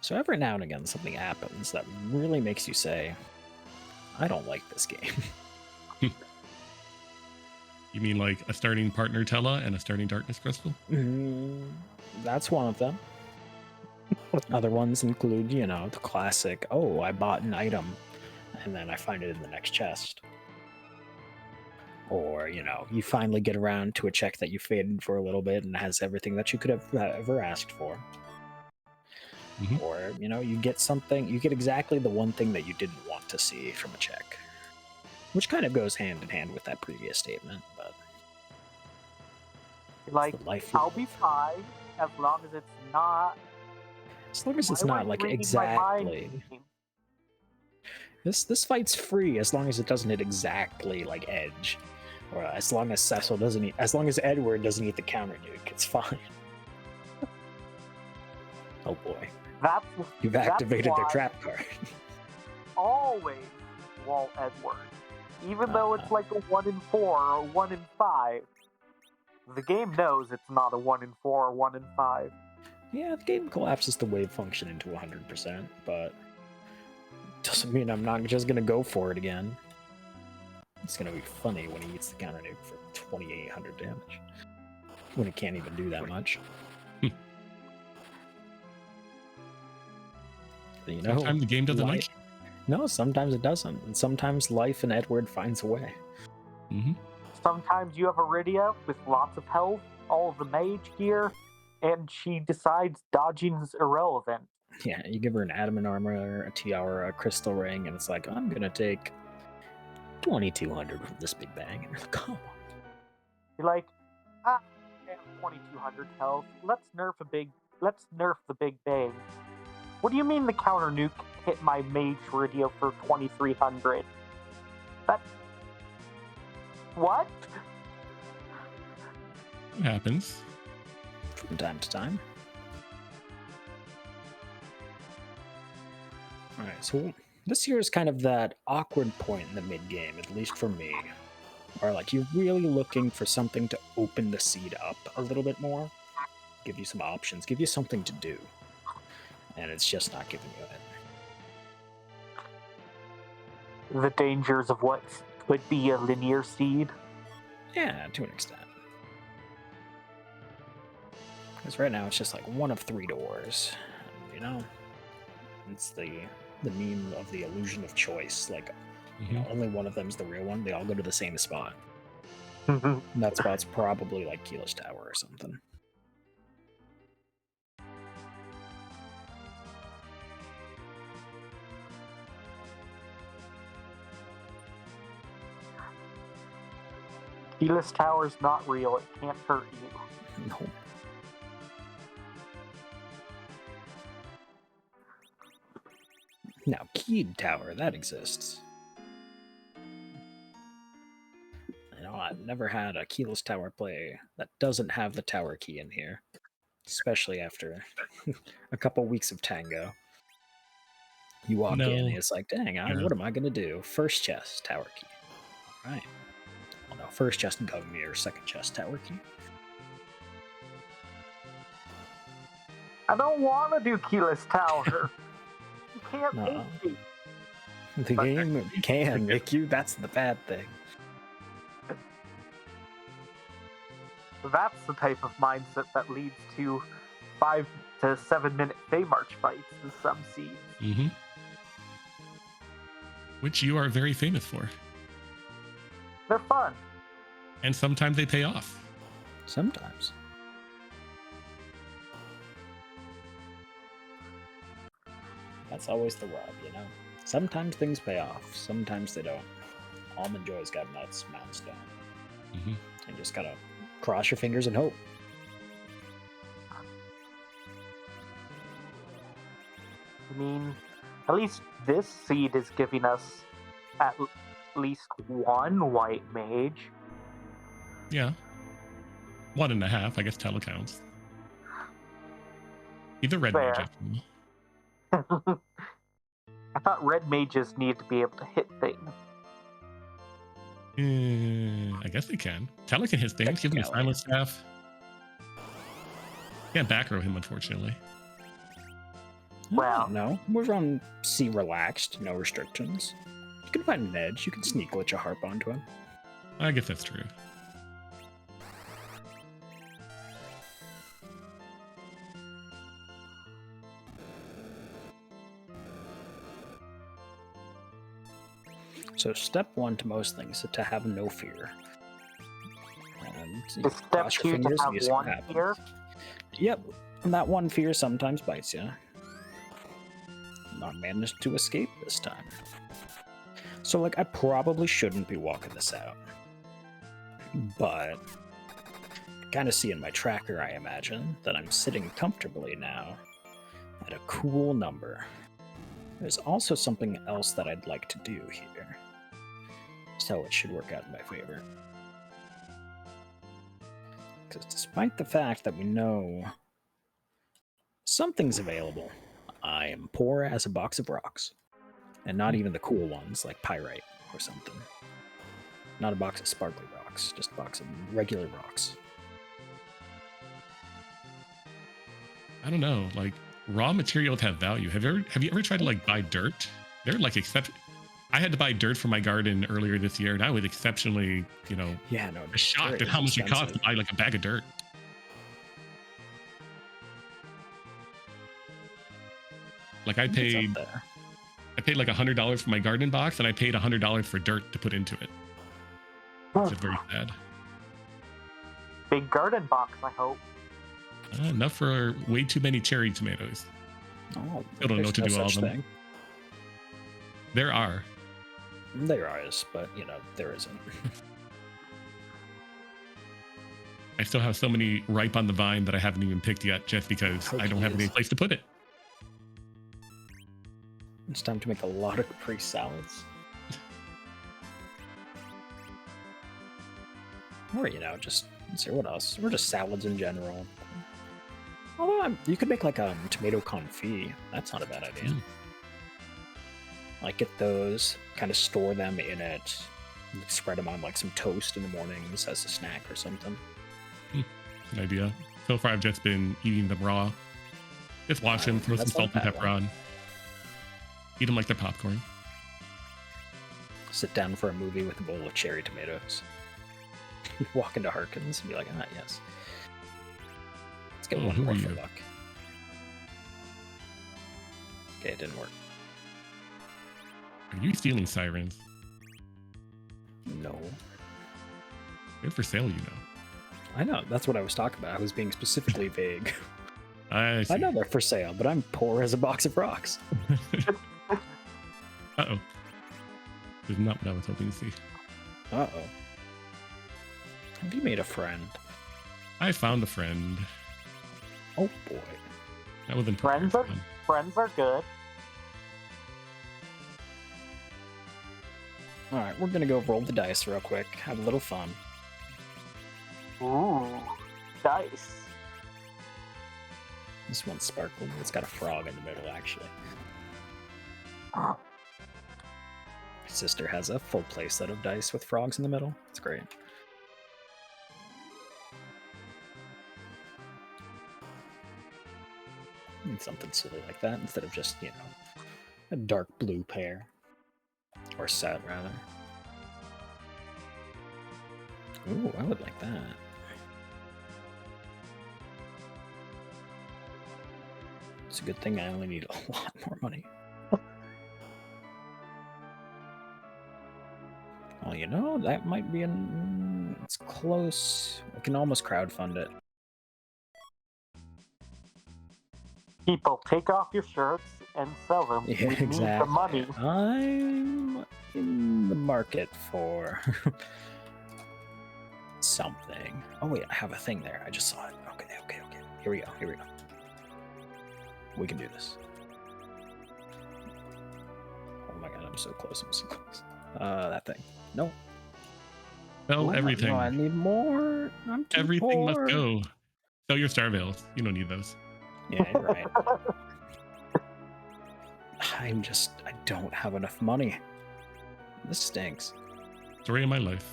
So every now and again, something happens that really makes you say, I don't like this game. You mean like a starting partner Tella and a starting darkness crystal? That's one of them. Other ones include, the classic, oh, I bought an item, and then I find it in the next chest. Or, you finally get around to a check that you faded for a little bit and has everything that you could have ever asked for. Mm-hmm. Or, you get exactly the one thing that you didn't want to see from a check. Which kind of goes hand in hand with that previous statement, but... Like, I'll be fine as long as it's not... As long as it's not, like, exactly... This fight's free as long as it doesn't hit exactly, like, edge. Or as long as Cecil doesn't eat... As long as Edward doesn't eat the counter nuke, it's fine. Oh boy. You've activated their trap card. Always wall Edward. Even though it's like a 1 in 4 or a 1 in 5. The game knows it's not a 1 in 4 or 1 in 5. Yeah, the game collapses the wave function into 100%, but doesn't mean I'm not just gonna go for it again. It's gonna be funny when he eats the counter nuke for 2,800 damage. When it can't even do that much. Sometimes the game doesn't like you. No, sometimes it doesn't. And sometimes life and Edward finds a way. Mm-hmm. Sometimes you have Iridia with lots of health, all of the mage gear, and she decides dodging's irrelevant. Yeah, you give her an adamant armor, a tiara, a crystal ring, and it's like, I'm gonna take 2,200 from this big bang. And you're like, come on. You're like, I have 2,200 health. Let's nerf the big bang. What do you mean the counter nuke hit my mage Iridia for 2,300? What? It happens. From time to time. Alright, so this here is kind of that awkward point in the mid-game, at least for me, where like you're really looking for something to open the seed up a little bit more, give you some options, give you something to do, and it's just not giving you it. The dangers of what could be a linear seed. Yeah, to an extent. Because right now it's just like one of 3 doors, you know? It's the meme of the illusion of choice. Like, you know, only one of them's the real one. They all go to the same spot. And that spot's probably like Keyless Tower or something. Keyless Tower's not real. It can't hurt you. No. Now, Keyed Tower, that exists. You know, I've never had a Keyless Tower play that doesn't have the tower key in here. Especially after a couple weeks of Tango. You walk in and it's like, dang, what am I going to do? First chest, tower key. All right. Well, no, first chest and cover mirror, second chest, tower key. I don't want to do Keyless Tower. You can't make me. The game can make you. That's the bad thing. That's the type of mindset that leads to 5 to 7 minute Fey March fights in some seeds. Mm-hmm. Which you are very famous for. They're fun. And sometimes they pay off. Sometimes. That's always the rub, you know? Sometimes things pay off, sometimes they don't. Almond Joy's got nuts, Mountain Stone. Mm-hmm. You just gotta cross your fingers and hope. I mean, at least this seed is giving us at least one white mage. Yeah. 1.5, I guess telecounts. Either red mage. I thought red mages need to be able to hit things. I guess they can. Tele can hit things. Give him a silent staff. Can't back row him, unfortunately. Well, no. We're on C relaxed, no restrictions. You can find an edge. You can sneak glitch a harp onto him. I guess that's true. So step 1 to most things is to have no fear. And is step 2 to have one fear? Yep, and that one fear sometimes bites you. Not managed to escape this time. So, like, I probably shouldn't be walking this out. But I kind of see in my tracker, I imagine, that I'm sitting comfortably now at a cool number. There's also something else that I'd like to do here. So it should work out in my favor. Because despite the fact that we know something's available, I am poor as a box of rocks. And not even the cool ones, like pyrite or something. Not a box of sparkly rocks, just a box of regular rocks. I don't know, like, raw materials have value. Have you ever tried to, like, buy dirt? They're, like, I had to buy dirt for my garden earlier this year, and I was exceptionally, shocked at how much it cost to buy, like, a bag of dirt. Like, I paid like $100 for my garden box, and I paid $100 for dirt to put into it. Which is very sad. Big garden box, I hope. Enough for way too many cherry tomatoes. Oh, I don't know what to do all of them. Thing. There are. There is, but, there isn't. I still have so many ripe on the vine that I haven't even picked yet, just because I don't have any place to put it. It's time to make a lot of caprese salads. Or, just, let's see, what else? Or just salads in general. Although, you could make, like, tomato confit. That's not a bad idea. Like get those, kind of store them in it, spread them on like some toast in the mornings as a snack or something. Good idea. So far, I've just been eating them raw. Just wash them, throw some That's not salt and a bad pepper one. on. Eat them like they're popcorn. Sit down for a movie with a bowl of cherry tomatoes. Walk into Harkins and be like, ah, yes. Let's get Oh, one who more are for you? luck. Okay, it didn't work. Are you stealing sirens? No. They're for sale, you know. I know, that's what I was talking about. I was being specifically vague. I see. I know they're for sale, but I'm poor as a box of rocks. Uh-oh. This is not what I was hoping to see. Uh-oh. Have you made a friend? I found a friend. Oh, boy. That wasn't Friends are good. Alright, we're gonna go roll the dice real quick. Have a little fun. Ooh, dice. This one's sparkling. It's got a frog in the middle, actually. My sister has a full play set of dice with frogs in the middle. It's great. Need something silly like that instead of just, you know, a dark blue pair. Or set, rather. Ooh, I would like that. It's a good thing I only need a lot more money. Well, you know, that might be it's close. We can almost crowdfund it. People, take off your shirts and sell them. Yeah, We need the money. I'm in the market for something. Oh wait, I have a thing there. I just saw it. Okay. Here we go. We can do this. Oh my god, I'm so close. That thing. No. Sell everything. No, I need more. I'm too Everything poor. must go. Sell your star veils. You don't need those. Yeah, you're right. I don't have enough money. This stinks. Story of my life.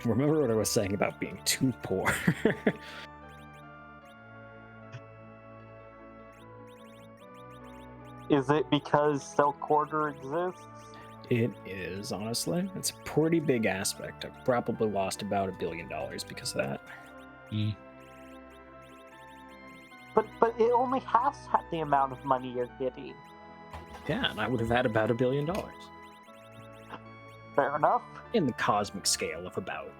Remember what I was saying about being too poor? Is it because Silk Quarter exists? It is, honestly. It's a pretty big aspect. I've probably lost about $1 billion because of that. Mm. But it only has the amount of money you're getting. Yeah, and I would have had about $1 billion. Fair enough. In the cosmic scale of about.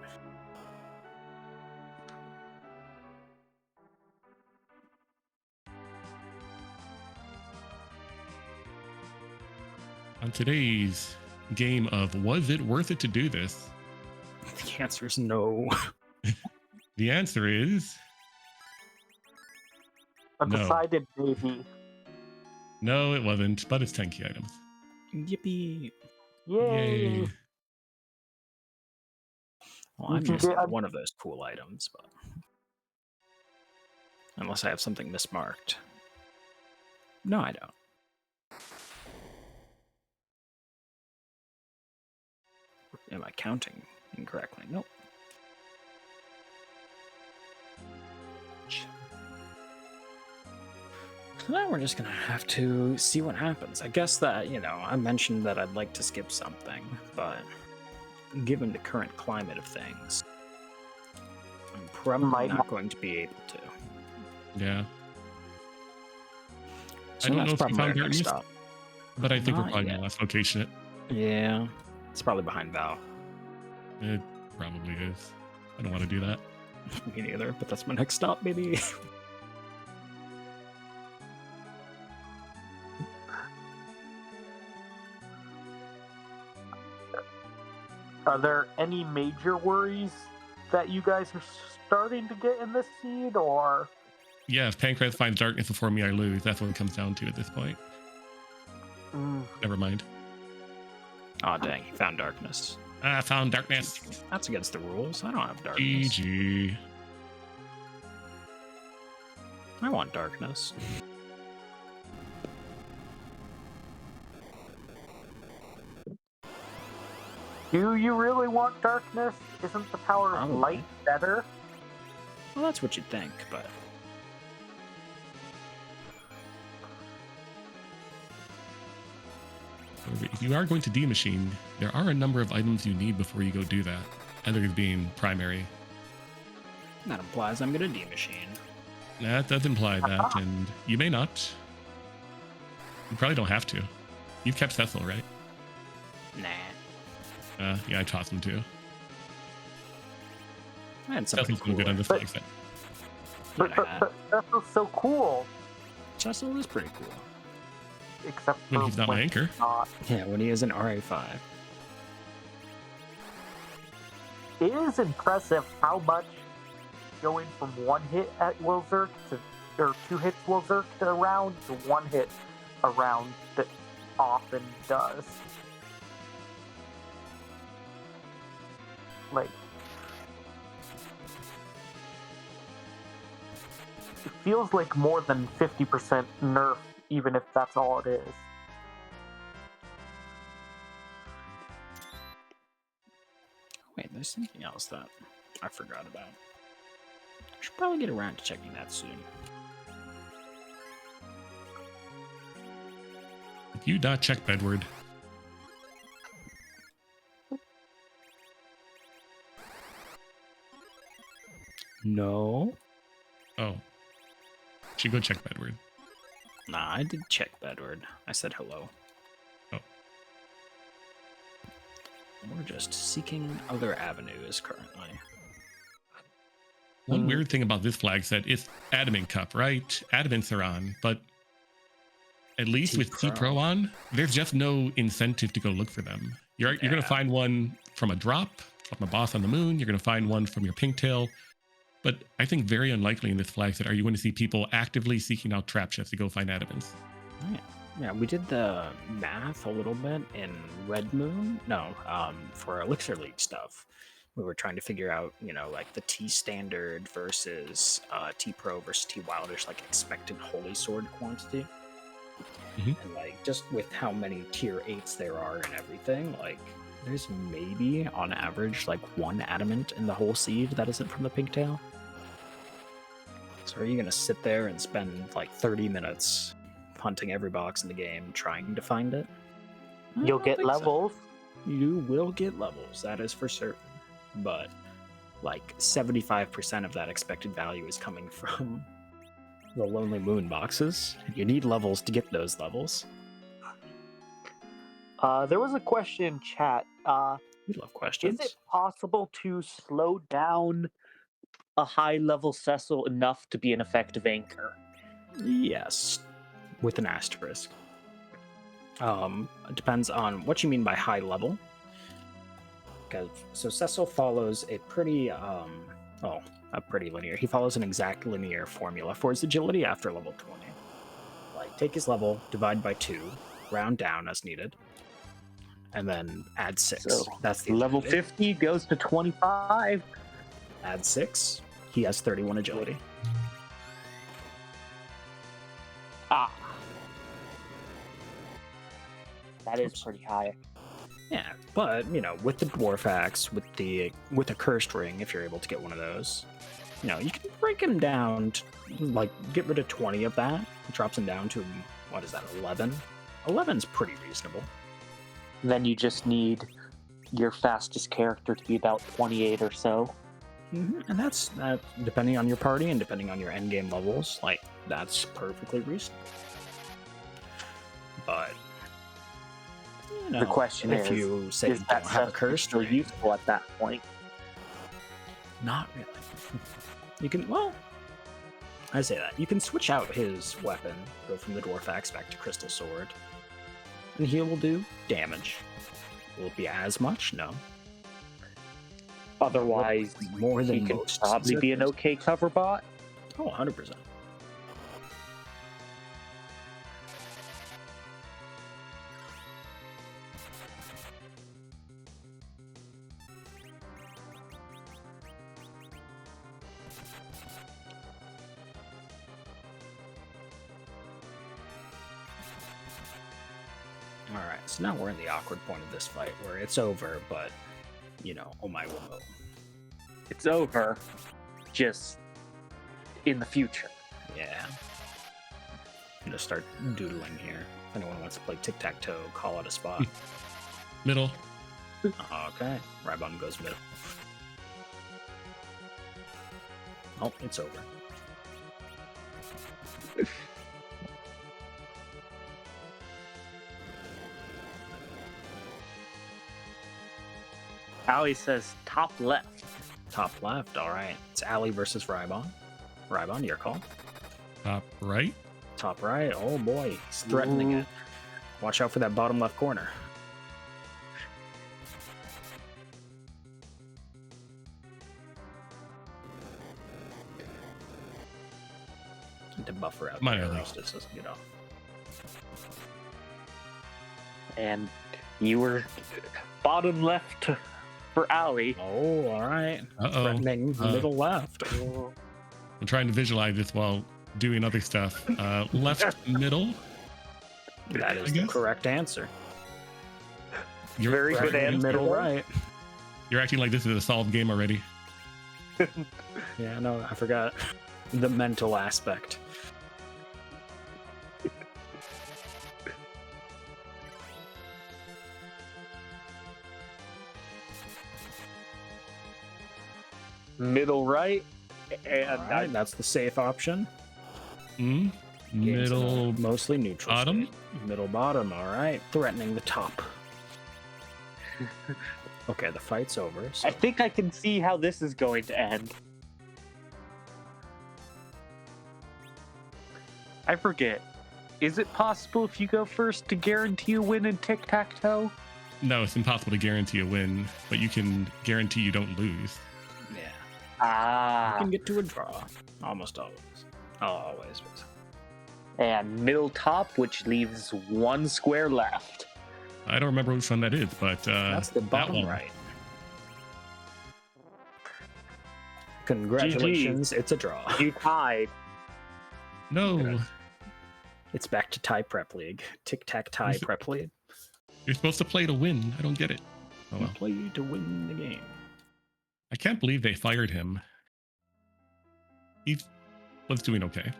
On today's game of Was It Worth It to Do This? The answer is no. The answer is A No. decided maybe. no, it wasn't, but it's 10 key items. Yippee. Yay! Well, You I'm can using get- one of those cool items, but unless I have something mismarked. No, I don't. Am I counting incorrectly? Nope. So now we're just gonna have to see what happens. I guess that, you know, I mentioned that I'd like to skip something, but given the current climate of things, I'm probably Might not not. going to be able to. Yeah, So I don't that's know if you probably found our next darkness, stop. but I think we're Not probably yet. the last location. Yeah, it's probably behind Val. It probably is. I don't want to do that. Me neither, but that's my next stop, baby. Are there any major worries that you guys are starting to get in this seed, or Yeah, if Pancras finds darkness before me, I lose. That's what it comes down to at this point. Never mind. Aw, dang, he found darkness. I found darkness. That's against the rules. I don't have darkness. GG. I want darkness. Do you really want darkness? Isn't the power of Probably. light better? Well, that's what you'd think, but However, if you are going to D-Machine, there are a number of items you need before you go do that. Others being primary. that implies I'm gonna D-Machine. That does imply that, and you may not. You probably don't have to. You've kept Cecil, right? Nah. Yeah, I tossed him too. I had something Cecil's no good cooler. on this flag set. That was so cool. Cecil is pretty cool. Except When for he's not my anchor. not. Yeah, when he is an RA5. It is impressive how much going from one hit at Wilzerk to, or 2 hits Wilzerk to a round to 1 hit a round that often does. Like, it feels like more than 50% nerf, even if that's all it is. Wait, there's something else that I forgot about. I should probably get around to checking that soon. Did you not check Bedward? No. Oh. Should go check Bedward. Nah, I did check Bedward. I said hello. Oh. We're just seeking other avenues currently. One weird thing about this flag set is Adamant Cup, right? Adamants are on, but at least with T-Pro on, there's just no incentive to go look for them. You're going to find one from a drop, from a boss on the moon. You're going to find one from your Pinktail. But I think very unlikely in this flag set are you going to see people actively seeking out trap chests to go find Adamants. Yeah, we did the math a little bit in Red Moon. No, for Elixir League stuff. We were trying to figure out, like the T standard versus T Pro versus T Wildish, like expected Holy Sword quantity. Mhm. And like just with how many tier 8s there are and everything, like there's maybe on average like 1 adamant in the whole seed that isn't from the Pigtail. So are you gonna sit there and spend like 30 minutes hunting every box in the game trying to find it? I You'll don't get think so. levels. You will get levels, that is for certain. But like 75% of that expected value is coming from the Lonely Moon boxes. You need levels to get those levels. There was a question in chat. We love questions. Is it possible to slow down a high-level Cecil enough to be an effective anchor? Yes, with an asterisk. It depends on what you mean by high level. So Cecil follows a pretty linear. He follows an exact linear formula for his agility after level 20. Like, take his level, divide by 2, round down as needed, and then add 6. So that's the level agility. 50 goes to 25. Add 6, he has 31 agility. Ah. That is pretty high. Yeah, but with the dwarf axe, with a cursed ring, if you're able to get one of those, you can break him down to, like, get rid of 20 of that. It drops him down to, what is that, 11? 11's pretty reasonable. Then you just need your fastest character to be about 28 or so. And that's depending on your party and depending on your endgame levels, like, that's perfectly reasonable. But the question if you say you don't have a cursed still ring, useful at that point? not really. You can, I say that. You can switch out his weapon, go from the dwarf axe back to crystal sword, and he will do damage. Will it be as much? No. Otherwise, More than he can most. probably be an okay cover bot. Oh, 100%. Alright, so now we're in the awkward point of this fight where it's over, but, oh my woe. It's over, just in the future. Yeah. I'm gonna start doodling here. If anyone wants to play tic-tac-toe, call out a spot. Middle. Okay, Rybon goes middle. Oh, it's over. Ali says top left. Top left, alright. It's Ali versus Rybon. Rybon, your call. Top right. Top right, oh boy, he's threatening it. Watch out for that bottom left corner. To buffer out My there, Ali. else this doesn't get off. And you were bottom left for Ali. Oh, alright. Uh-oh. Threatening middle left. I'm trying to visualize this while doing other stuff. Left, middle. That I is the guess. correct answer. You're Very good correct. answer. Middle right. You're acting like this is a solved game already. Yeah, no, I forgot the mental aspect. Middle right. And Alright, that's the safe option. Hmm. Games Middle. mostly neutral. bottom? state. Middle bottom, alright. Threatening the top. Okay, the fight's over. So I think I can see how this is going to end. I forget. Is it possible if you go first to guarantee a win in tic-tac-toe? No, it's impossible to guarantee a win, but you can guarantee you don't lose. yeah. You Ah. can get to a draw. Almost always. Always. And middle top, which leaves one square left. I don't remember which one that is, but That's the that bottom one. right. Congratulations, it's a draw. You tied. No, It's back to tie prep league. Tic-tac-tie prep league. you're supposed to play to win. I don't get it. Oh well. Play to win the game. I can't believe they fired him. He was doing okay.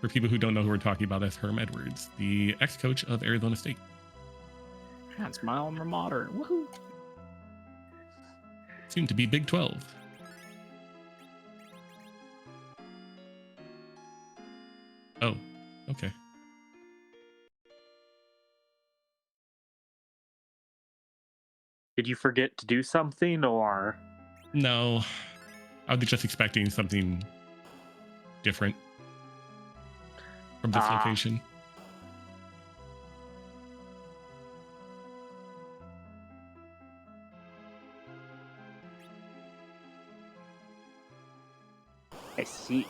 For people who don't know who we're talking about, that's Herm Edwards, the ex-coach of Arizona State. That's my alma mater. Woohoo! Soon to be Big 12. Oh, okay. Did you forget to do something, or? No, I was just expecting something different from this location. I see.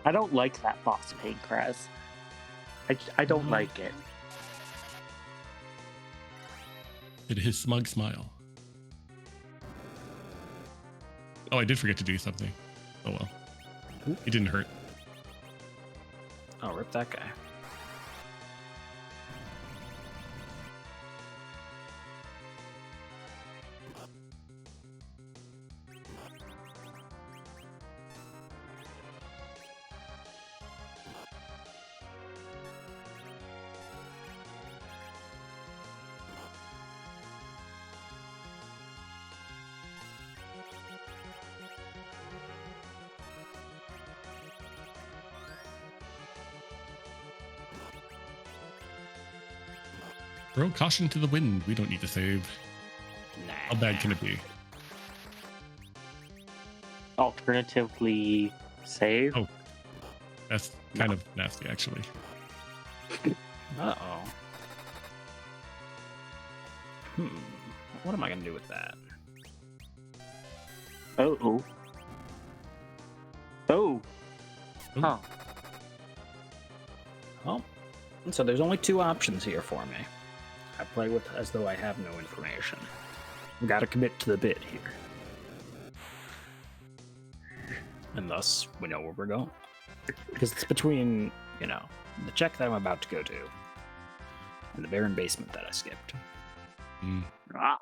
I don't like that boss Pancraz. I don't like it. It his smug smile. Oh, I did forget to do something. Oh well. It didn't hurt. Oh, rip that guy. Throw caution to the wind. We don't need to save. Nah. How bad can it be? Alternatively, save. Oh. That's kind of nasty, actually. Uh-oh. What am I going to do with that? Oh. Oh. Ooh. Huh. Well, so there's only two options here for me. I play with as though I have no information. Gotta commit to the bit here. and thus we know where we're going. Because it's between, the check that I'm about to go to and the barren basement that I skipped. Ah.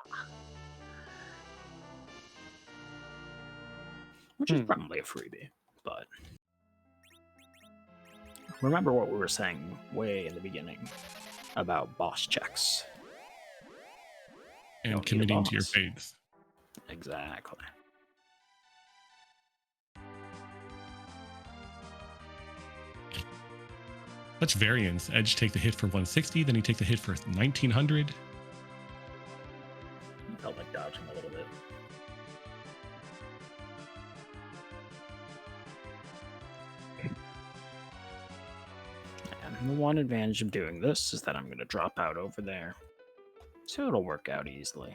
Which is probably a freebie, but remember what we were saying way in the beginning about boss checks. And Don't need a committing to your boss. fates. Exactly. Such variance. Edge take the hit for 160, then he take the hit for 1900. Felt like dodging a little bit. And the one advantage of doing this is that I'm going to drop out over there. So it'll work out easily.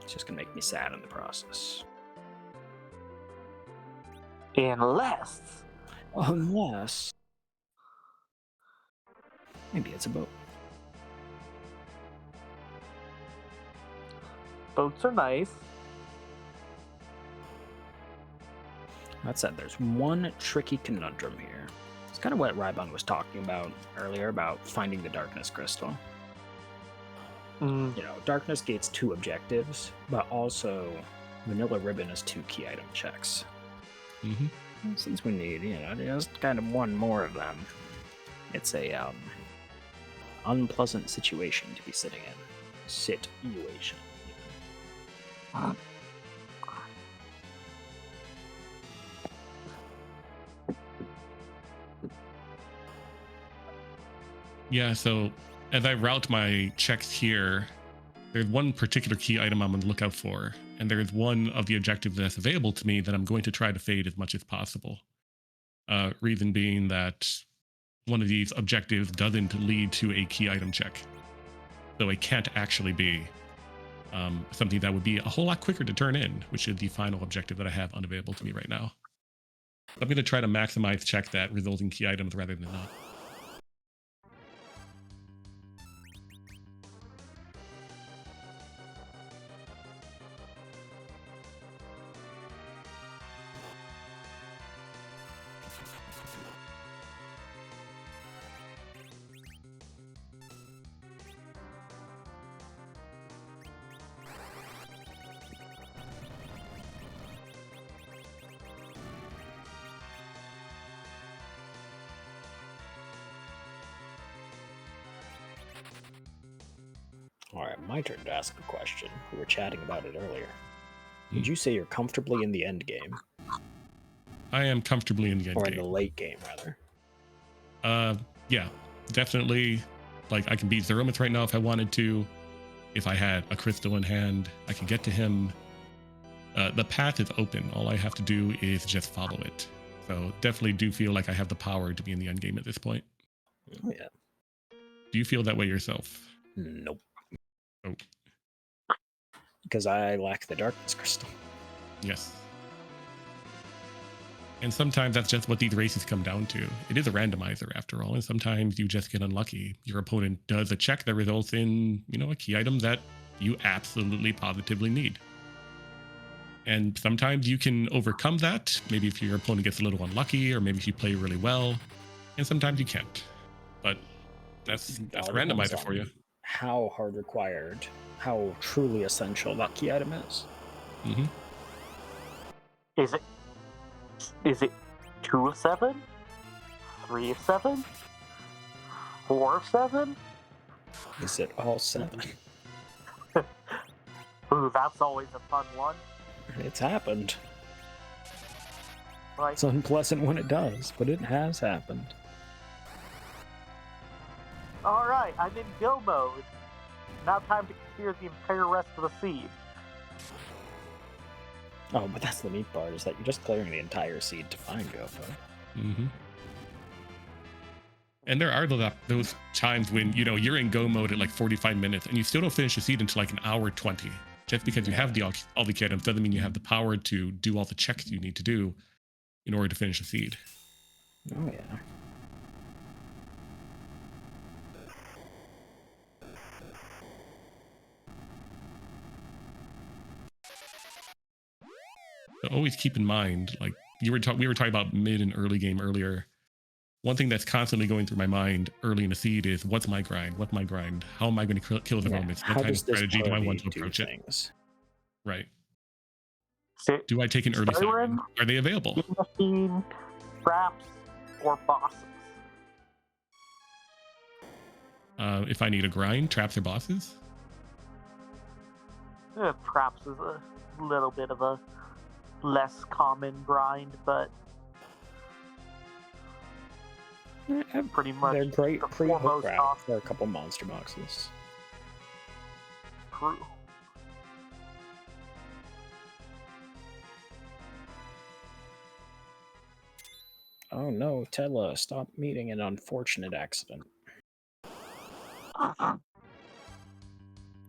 It's just going to make me sad in the process. Unless Maybe it's a boat. boats are nice. That said, there's one tricky conundrum here. It's kind of what Rybon was talking about earlier about finding the darkness crystal. Darkness gates 2 objectives, but also Vanilla Ribbon is 2 key item checks. Mm-hmm. Since we need, just kind of one more of them, it's a unpleasant situation to be sitting in. Situation. Yeah, so as I route my checks here, there's one particular key item I'm on the lookout for, and there's one of the objectives that's available to me that I'm going to try to fade as much as possible. Reason being that one of these objectives doesn't lead to a key item check. So it can't actually be something that would be a whole lot quicker to turn in, which is the final objective that I have unavailable to me right now. I'm going to try to maximize check that resulting key items rather than not. Alright, my turn to ask a question. We were chatting about it earlier. Would you say you're comfortably in the end game? I am comfortably in the end or game. in the late game, rather? Yeah, definitely. Like, I can beat Zeromus right now if I wanted to. If I had a crystal in hand, I could get to him. The path is open. All I have to do is just follow it. So definitely do feel like I have the power to be in the end game at this point. Oh, yeah. Do you feel that way yourself? Nope. Oh. Because I lack the darkness crystal. Yes. And sometimes that's just what these races come down to. It is a randomizer after all, and sometimes you just get unlucky. Your opponent does a check that results in, a key item that you absolutely positively need. And sometimes you can overcome that, maybe if your opponent gets a little unlucky, or maybe if you play really well, and sometimes you can't. But that's a randomizer for you. How hard required, how truly essential that key item is. Mm-hmm. Is it 2 of 7? 3 of 7? 4 of 7? Is it all 7? Ooh, that's always a fun one. It's happened. Like, It's unpleasant when it does, but it has happened. alright, I'm in go mode. Now time to clear the entire rest of the seed. Oh, but that's the neat part, is that you're just clearing the entire seed to find go mode. Mm-hmm. And there are those times when, you're in go mode at like 45 minutes and you still don't finish the seed until like an hour 20. Just because you have all the key items doesn't mean you have the power to do all the checks you need to do in order to finish the seed. Oh, yeah. always keep in mind, like we were talking about mid and early game earlier. One thing that's constantly going through my mind early in the seed is what's my grind? What's my grind? How am I going to kill the moments? What How kind of does this strategy do I want party to do approach it? things? Right. Say, Do I take an early Skyrim, siren? Are they available? Steam Machine, traps, or bosses? If I need a grind, traps or bosses? Traps is a little bit of a less common grind, but pretty much They're great the pre-hook foremost route off- for a couple monster boxes. True. Oh no, Tella, stop meeting an unfortunate accident.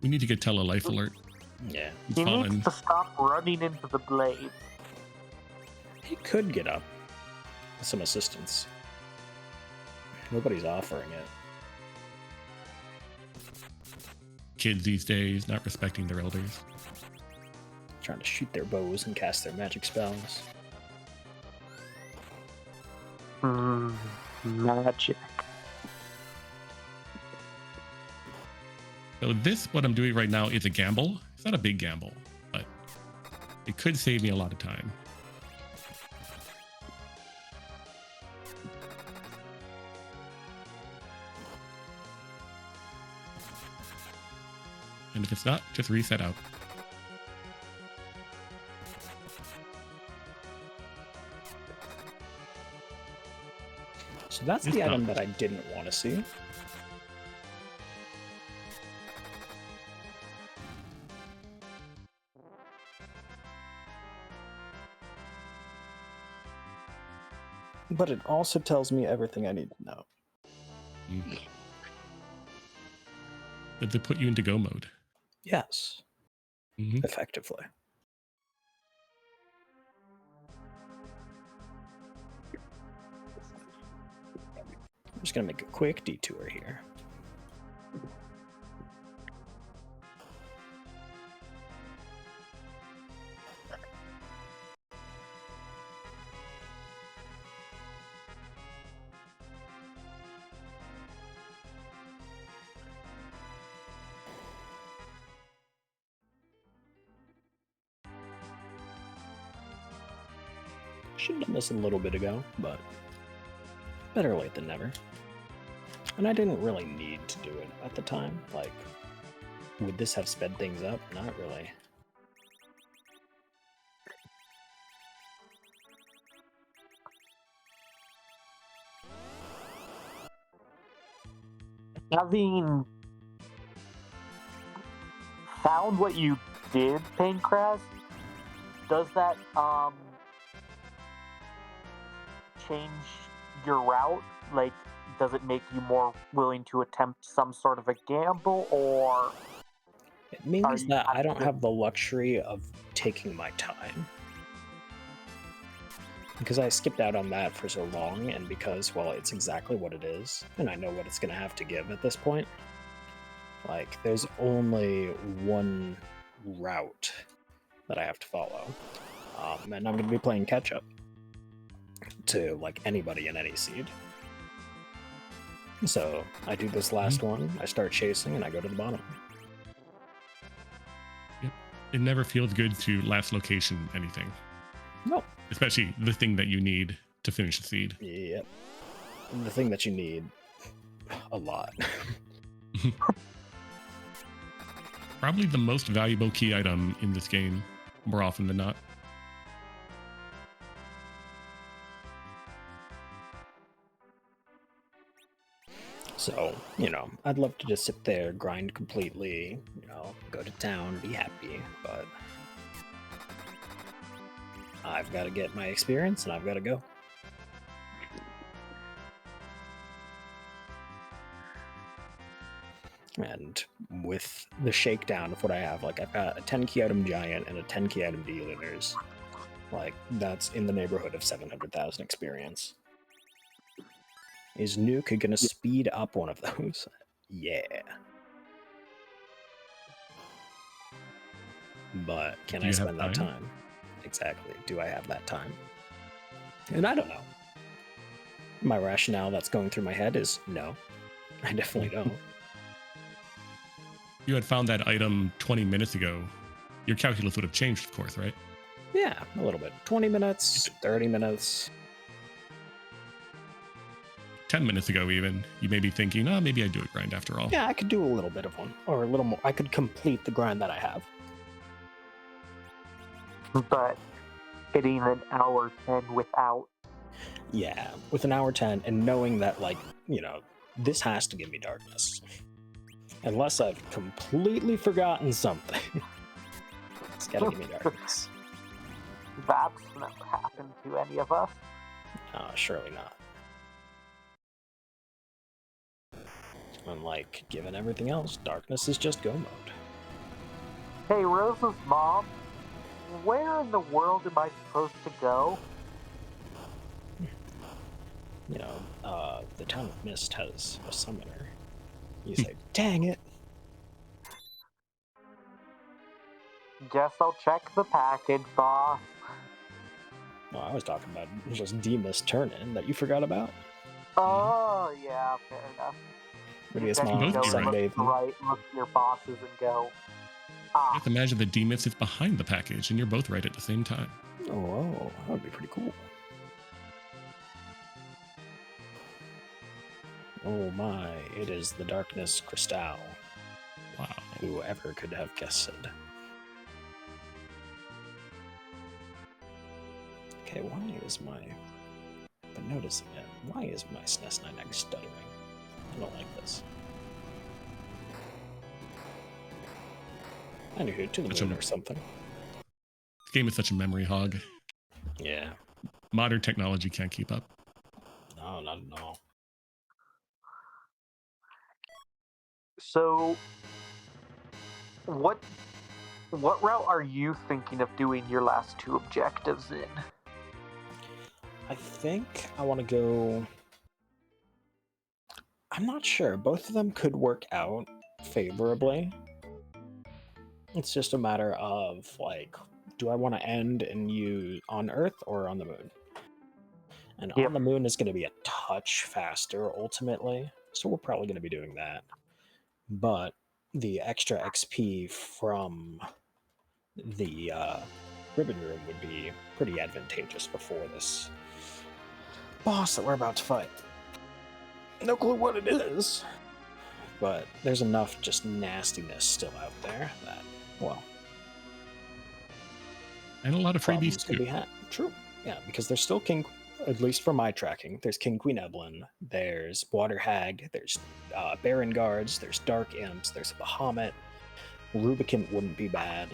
We need to get Tell a life alert. Yeah. He's He fallen. needs to stop running into the blades. He could get up with some assistance. Nobody's offering it. Kids these days not respecting their elders. Trying to shoot their bows and cast their magic spells. Magic. So this, what I'm doing right now, is a gamble. It's not a big gamble, but it could save me a lot of time. And if it's not, just reset out. So that's It's the item not. that I didn't want to see. But it also tells me everything I need to know. Did they put you into go mode? Yes, Mm-hmm. effectively. I'm just going to make a quick detour here. Should have done this a little bit ago, but better late than never. And I didn't really need to do it at the time. Like, would this have sped things up? Not really. Having found what you did, Pancras, does that change your route? Like, does it make you more willing to attempt some sort of a gamble, or It Are means you that I don't active? have the luxury of taking my time. Because I skipped out on that for so long, and because, well, it's exactly what it is, and I know what it's going to have to give at this point. Like, there's only one route that I have to follow. And I'm going to be playing catch-up to, like, anybody in any seed. So, I do this last one, I start chasing, and I go to the bottom. It never feels good to last location anything, No. especially the thing that you need to finish the seed. Yep. The thing that you need a lot. Probably the most valuable key item in this game, more often than not. So, you know, I'd love to just sit there, grind completely, you know, go to town, be happy, but I've got to get my experience and I've got to go. And with the shakedown of what I have, like I've got a 10 key item giant and a 10 key item dealers. Like that's in the neighborhood of 700,000 experience. Is Nuke gonna speed up one of those? Yeah. But can Do I you have spend that time? time? exactly do I have that time? And I don't know. My rationale that's going through my head is no, I definitely don't. You had found that item 20 minutes ago. Your calculus would have changed, of course, right? Yeah, a little bit. 20 minutes, 30 minutes. 10 minutes ago, even. You may be thinking, oh, maybe I do a grind after all. Yeah, I could do a little bit of one, or a little more. I could complete the grind that I have. But hitting an hour 10 without. Yeah, with an hour 10, and knowing that, like, you know, this has to give me darkness. Unless I've completely forgotten something. It's gotta give me darkness. That's never happened to any of us. Surely not. Unlike, given everything else, darkness is just go mode. Hey, Rose's mom, where in the world am I supposed to go? You know, the town of Mist has a summoner. You say, dang it. Guess I'll check the package, boss. No, I was talking about just D-Mist turn-in that you forgot about. Oh, yeah, fair enough. Prettiest Then mom you go Both be look sunbathing. right, look at your bosses and go, You ah, have to imagine the D-Myth is behind the package, and you're both right at the same time. Oh, that would be pretty cool. Oh my, it is the Darkness Crystal. Wow. Whoever could have guessed it. Okay, why is my... But noticing it, why is my SNES 9X stuttering? I don't like this. I knew to the moon or something. This game is such a memory hog. Yeah. Modern technology can't keep up. No, not at all. so what route are you thinking of doing your last two objectives in? I think I want to go... I'm not sure. Both of them could work out favorably. It's just a matter of, like, do I want to end and use on Earth or on the moon? And Yep. on the moon is going to be a touch faster, ultimately. So we're probably going to be doing that. But the extra XP from the ribbon room would be pretty advantageous before this boss that we're about to fight. No clue what it is, but there's enough just nastiness still out there that, well, And a lot of freebies, could too. be had. True, yeah, because there's still King, at least for my tracking, there's King Queen Evelyn, there's Water Hag, there's Baron Guards, there's Dark Imps, there's a Bahamut, Rubicant wouldn't be bad.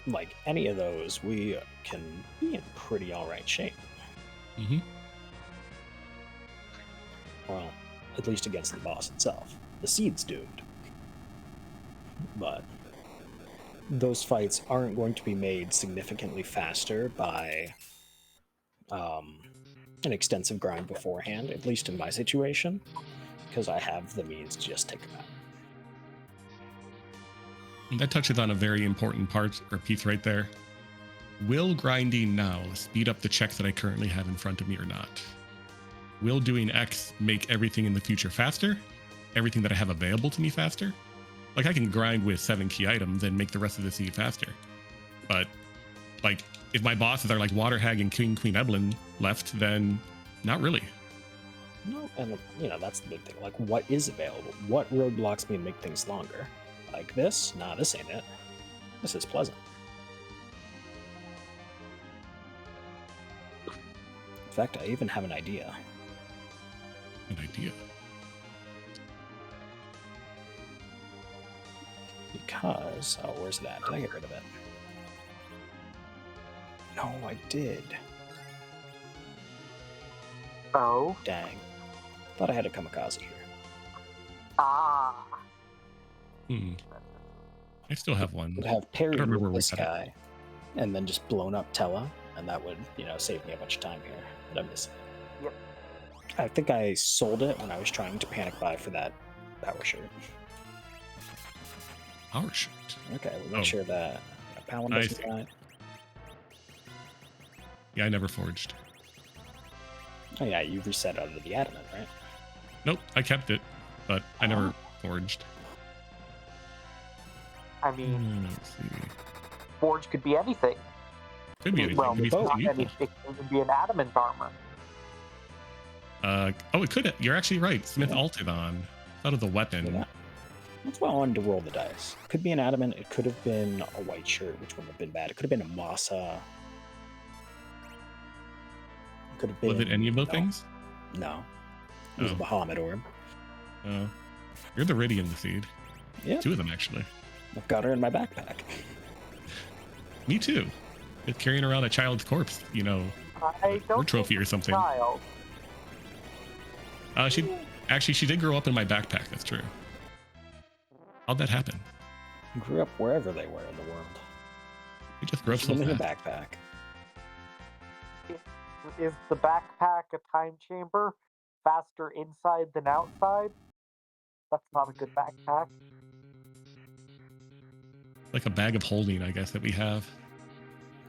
Like, any of those, we can be in pretty alright shape. Mm-hmm. Well, at least against the boss itself. The Seed's doomed. But those fights aren't going to be made significantly faster by an extensive grind beforehand, at least in my situation, because I have the means to just take them out. That touches on a very important part or piece right there. Will grinding now speed up the checks that I currently have in front of me or not? Will doing X make everything in the future faster? Everything that I have available to me faster? Like, I can grind with 7 key items and make the rest of the seed faster. But, like, if my bosses are like Water Hag and King Queen Evelyn left, then not really. No, and you know, that's the big thing. Like, what is available? What roadblocks me and make things longer? Like this? Nah, this ain't it. This is pleasant. In fact, I even have an idea. An idea. Because, oh, where's that? Did I get rid of it? No, I did. Oh? Dang. Thought I had a kamikaze here. Ah. I still have one. Would have parried I don't remember with where this we got guy, and then just blown up Tella, and that would, you know, save me a bunch of time here. But I'm missing it. Yep. I think I sold it when I was trying to panic buy for that power shirt. Power shirt. Okay, we'll make Oh. sure that Paladin I doesn't see. die. Yeah, I never forged. Oh yeah, you reset out of the adamant, right? Nope, I kept it, but I never forged. I mean, Let's see. forge could be anything. Could be anything. Well, Could be both. something not useful. it can even be an adamant armor. Oh, it could. You're actually right. Smith Yeah. Altidon. Out of the weapon. Yeah. That's why I wanted to roll the dice. Could be an adamant. It could have been a white shirt, which wouldn't have been bad. It could have been a masa. It could have been. Was it any of those no. things? No. It was a Oh. Bahamut orb. Oh. You're the Ridian the Seed. Yeah. 2 of them, actually. I've got her in my backpack. Me too. Just carrying around a child's corpse, you know, I don't or trophy think or it's a something. child. She did grow up in my backpack. That's true. How'd that happen? Grew up wherever they were in the world. It just grew up She's so in a fast. backpack. Is the backpack a time chamber? Faster inside than outside? That's not a good backpack. Like a bag of holding, I guess, that we have.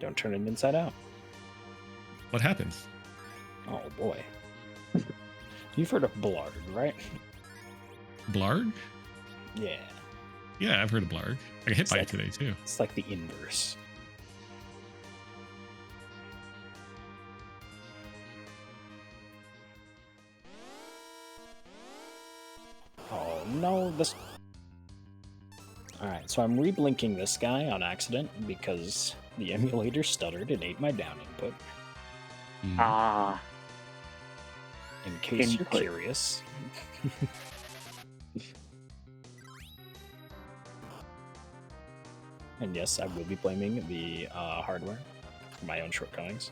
Don't turn it inside out. What happens? Oh boy. You've heard of Blarg, right? Blarg? Yeah. Yeah, I've heard of Blarg. I got hit by it like- today, too. It's like the inverse. Oh no, this. Alright, so I'm reblinking this guy on accident because the emulator stuttered and ate my down input. Hmm. Ah. In case Input. you're curious. And yes, I will be blaming the hardware for my own shortcomings.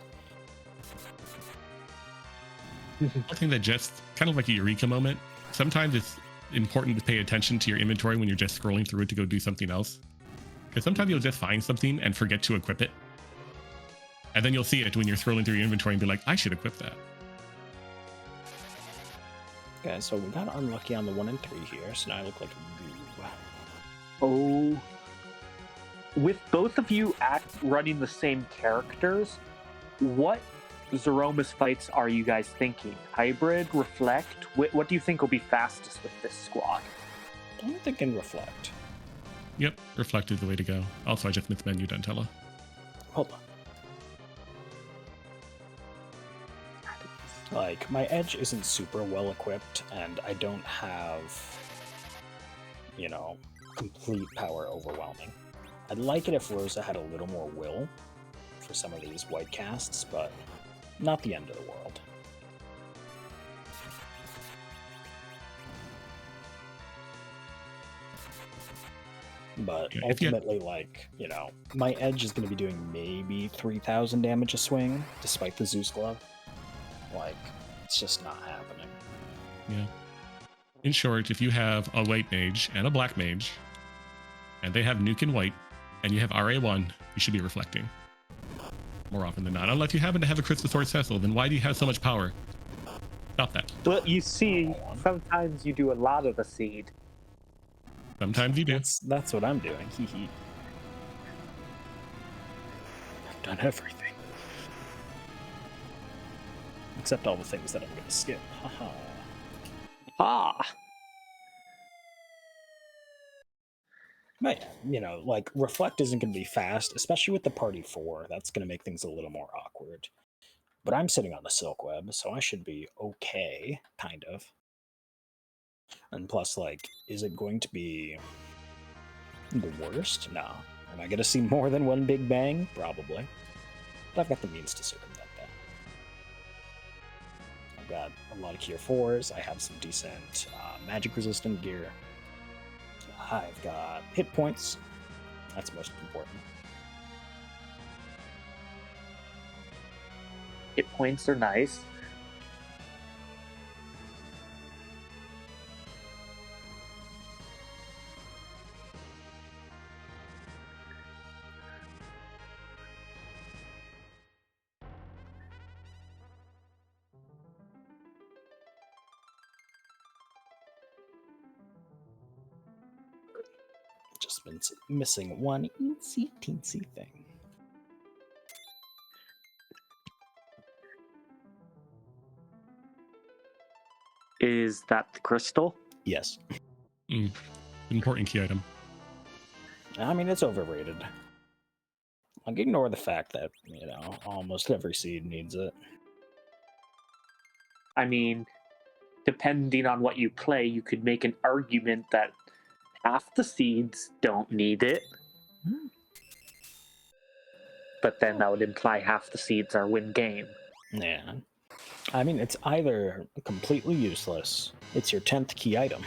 I think that just kind of like a eureka moment. Sometimes it's important to pay attention to your inventory when you're just scrolling through it to go do something else. Because sometimes you'll just find something and forget to equip it. And then you'll see it when you're scrolling through your inventory and be like, I should equip that. Okay, so we got unlucky on the 1 and 3 here, so now I look like a goob. Oh. With both of you running the same characters, what Zeromus fights are you guys thinking? Hybrid, Reflect? What do you think will be fastest with this squad? I'm thinking Reflect. Yep, Reflect is the way to go. Also, I just mismenuyed Dantella. Hold on. Like, my edge isn't super well equipped, and I don't have, you know, complete power overwhelming. I'd like it if Rosa had a little more will for some of these white casts, but not the end of the world. But Yeah, if you had- ultimately, like, you know, my edge is going to be doing maybe 3,000 damage a swing, despite the Zeus glove. Like, it's just not happening. Yeah. In short, if you have a white mage and a black mage, and they have nuke in white, and you have RA1, you should be reflecting. More often than not. Unless you happen to have a Crystal Sword Cecil, then why do you have so much power? Stop that. Well, you see, sometimes you do a lot of the seed. Sometimes you do. That's what I'm doing. Hee hee. I've done everything. Except all the things that I'm going to skip. Haha. Ah. But yeah, you know, like, Reflect isn't going to be fast, especially with the party 4. That's going to make things a little more awkward. But I'm sitting on the Silk Web, so I should be okay, kind of. And plus, like, is it going to be the worst? No. Am I going to see more than one Big Bang? Probably. But I've got the means to circumvent that. I've got a lot of Cure 4s. I have some decent magic-resistant gear. I've got hit points. That's most important. Hit points are nice. just been missing one eensy teensy thing. Is that the crystal? Yes. Important key item. I mean, it's overrated. Like, ignore the fact that, almost every seed needs it. I mean, depending on what you play, you could make an argument that half the seeds don't need it. But then that would imply half the seeds are win game. Yeah. I mean, it's either completely useless, it's your 10th key item,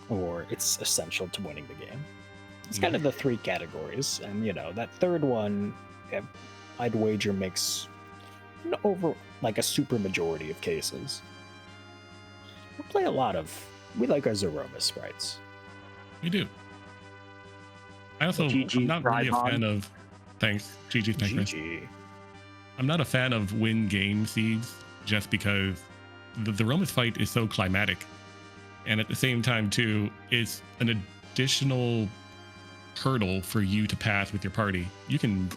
or it's essential to winning the game. It's kind of the three categories, and that third one, I'd wager makes over like a super majority of cases. We like our Zeroma sprites. We do. I'm not really a fan of. Thanks, GG. GG. I'm not a fan of win game seeds just because the Romus fight is so climatic, and at the same time too, it's an additional hurdle for you to pass with your party. You can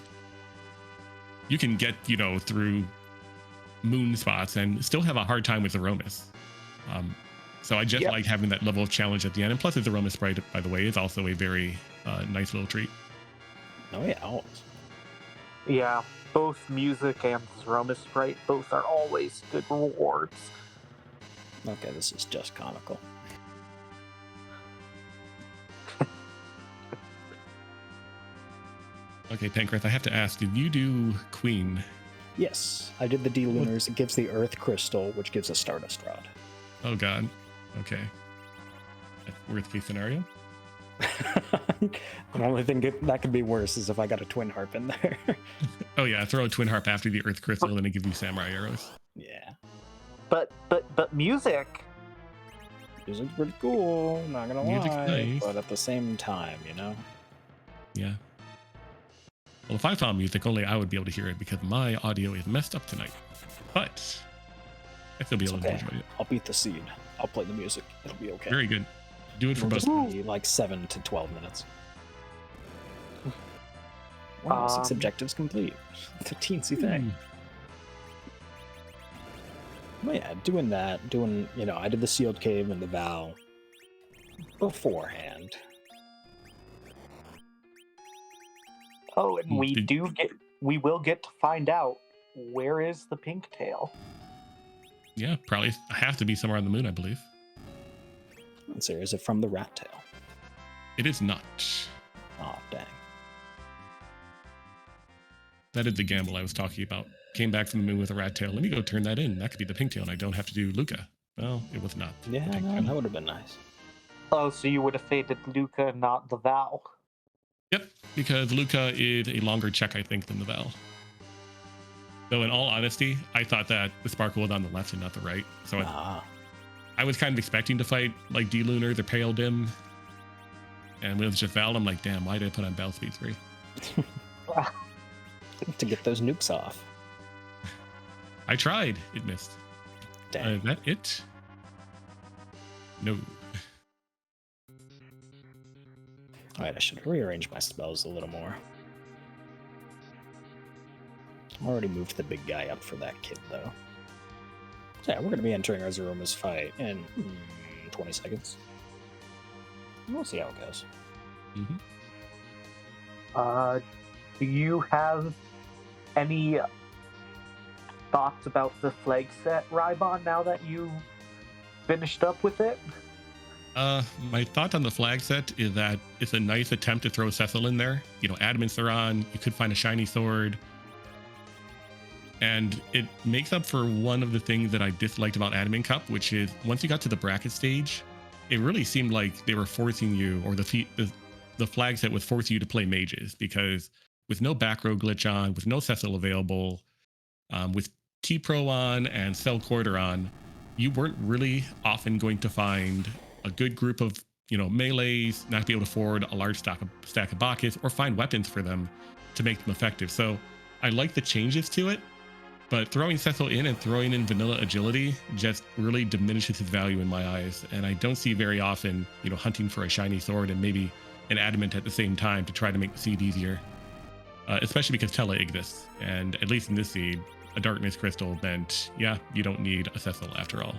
get through moon spots and still have a hard time with the Romus. So I just like having that level of challenge at the end. And plus, the Romus sprite, by the way, is also a very nice little treat. Oh yeah, always. Yeah, both music and Romus Sprite, both are always good rewards. Okay, this is just comical. Okay, Pancrath, I have to ask, did you do Queen? Yes, I did the D-Lunars. It gives the Earth Crystal, which gives a Stardust Rod. Oh god. Okay. Worst case scenario? The only thing that could be worse is if I got a Twin Harp in there. Oh yeah, throw a Twin Harp after the Earth Crystal and it gives you Samurai Arrows. Yeah. But music. Music's pretty cool, not gonna Music's lie. nice. But at the same time, Yeah. Well, if I found music, only I would be able to hear it because my audio is messed up tonight. But I still be able to enjoy it. I'll beat the seed. I'll play the music. It'll be okay. Very good. Do it for both. It'll just be like 7 to 12 minutes. Wow, 6 objectives complete. It's a teensy thing. Well, yeah, doing that, I did the sealed cave and the vow beforehand. Oh, and we will get to find out where is the pink tail. Yeah, probably have to be somewhere on the moon, I believe. Let's see, is it from the rat tail? It is not. Oh, dang. That is the gamble I was talking about. Came back from the moon with a rat tail. Let me go turn that in. That could be the pink tail, and I don't have to do Luca. Well, it was not. Yeah, no, that would have been nice. Oh, so you would have faded Luca, not the vow. Yep, because Luca is a longer check, I think, than the Val. Though in all honesty, I thought that the sparkle was on the left and not the right. So I was kind of expecting to fight like D-Lunar, the Pale Dim. And when it was just Val, I'm like, damn, why did I put on Val Speed 3? To get those nukes off. I tried. It missed. Dang. Is that it? No. Alright, I should rearrange my spells a little more. I already moved the big guy up for that kid, though. So yeah, we're going to be entering our Zeroma's fight in 20 seconds. We'll see how it goes. Do you have any thoughts about the flag set, Rybon, now that you finished up with it? My thought on the flag set is that it's a nice attempt to throw Cecil in there. Adamants are on. You could find a shiny sword. And it makes up for one of the things that I disliked about Adamant Cup, which is once you got to the bracket stage, it really seemed like they were forcing you, or the flag set was forcing you to play mages, because with no back row glitch on, with no Cecil available, with T-Pro on and Cell Quarter on, you weren't really often going to find a good group of melees, not be able to afford a large stack of Bacchus, or find weapons for them to make them effective. So I like the changes to it, but throwing Cecil in and throwing in vanilla agility just really diminishes his value in my eyes. And I don't see very often, hunting for a shiny sword and maybe and adamant at the same time to try to make the seed easier. Especially because Tela exists, and at least in this seed, a darkness crystal meant, yeah, you don't need a Cecil after all.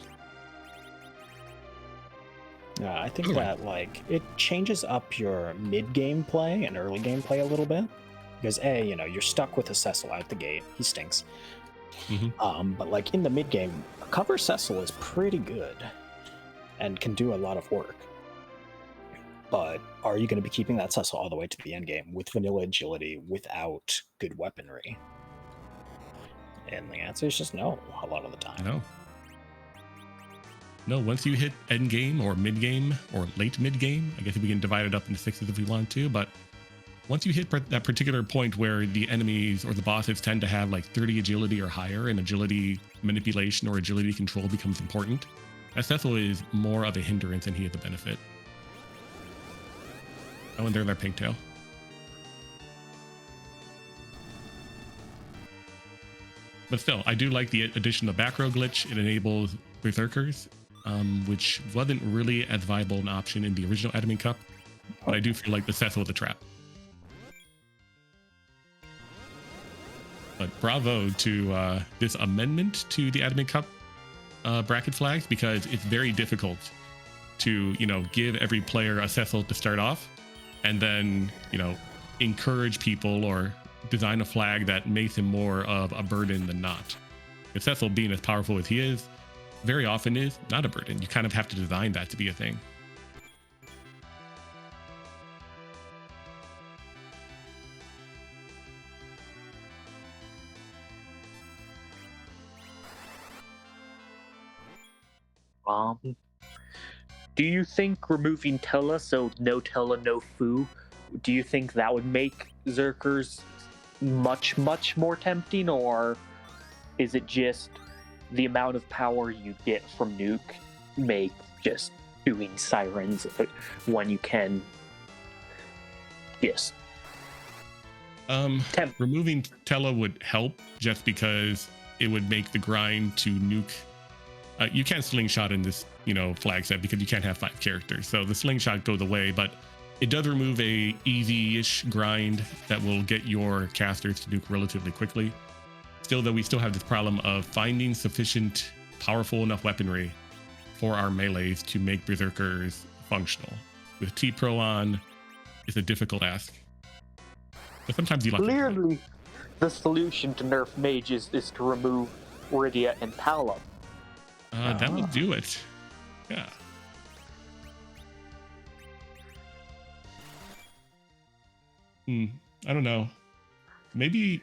Yeah, I think that like it changes up your mid-game play and early game play a little bit, because you're stuck with a Cecil out the gate. He stinks. But like in the mid-game, a cover Cecil is pretty good and can do a lot of work. But are you going to be keeping that Cecil all the way to the end game with vanilla agility without good weaponry? And the answer is just no a lot of the time. No, once you hit end game or mid game or late mid game, I guess we can divide it up into sixes if we want to, but once you hit that particular point where the enemies or the bosses tend to have like 30 agility or higher, and agility manipulation or agility control becomes important, that Cecil is more of a hindrance than he is a benefit. Oh, and there's our pigtail. But still, I do like the addition of back row glitch. It enables berserkers, which wasn't really as viable an option in the original admin cup, but I do feel like the Cecil is a trap. But bravo to this amendment to the admin cup bracket flags, because it's very difficult to give every player a Cecil to start off, and then encourage people or design a flag that makes him more of a burden than not. If Cecil, being as powerful as he is, very often is not a burden. You kind of have to design that to be a thing. Do you think removing Tela, so no Tela, no Fu, do you think that would make Zerkers much, much more tempting, or is it just the amount of power you get from Nuke make just doing Sirens when you can just removing Tela would help, just because it would make the grind to Nuke. You can't slingshot in this flag set because you can't have 5 characters, so the slingshot goes away, but it does remove a easy-ish grind that will get your casters to nuke relatively quickly. Still, though, we still have this problem of finding sufficient powerful enough weaponry for our melees to make berserkers functional. With T-Pro on, it's a difficult ask. But sometimes you lucky. Clearly, the solution to nerf mages is to remove Rydia and Talum. That would do it. Yeah. I don't know. Maybe,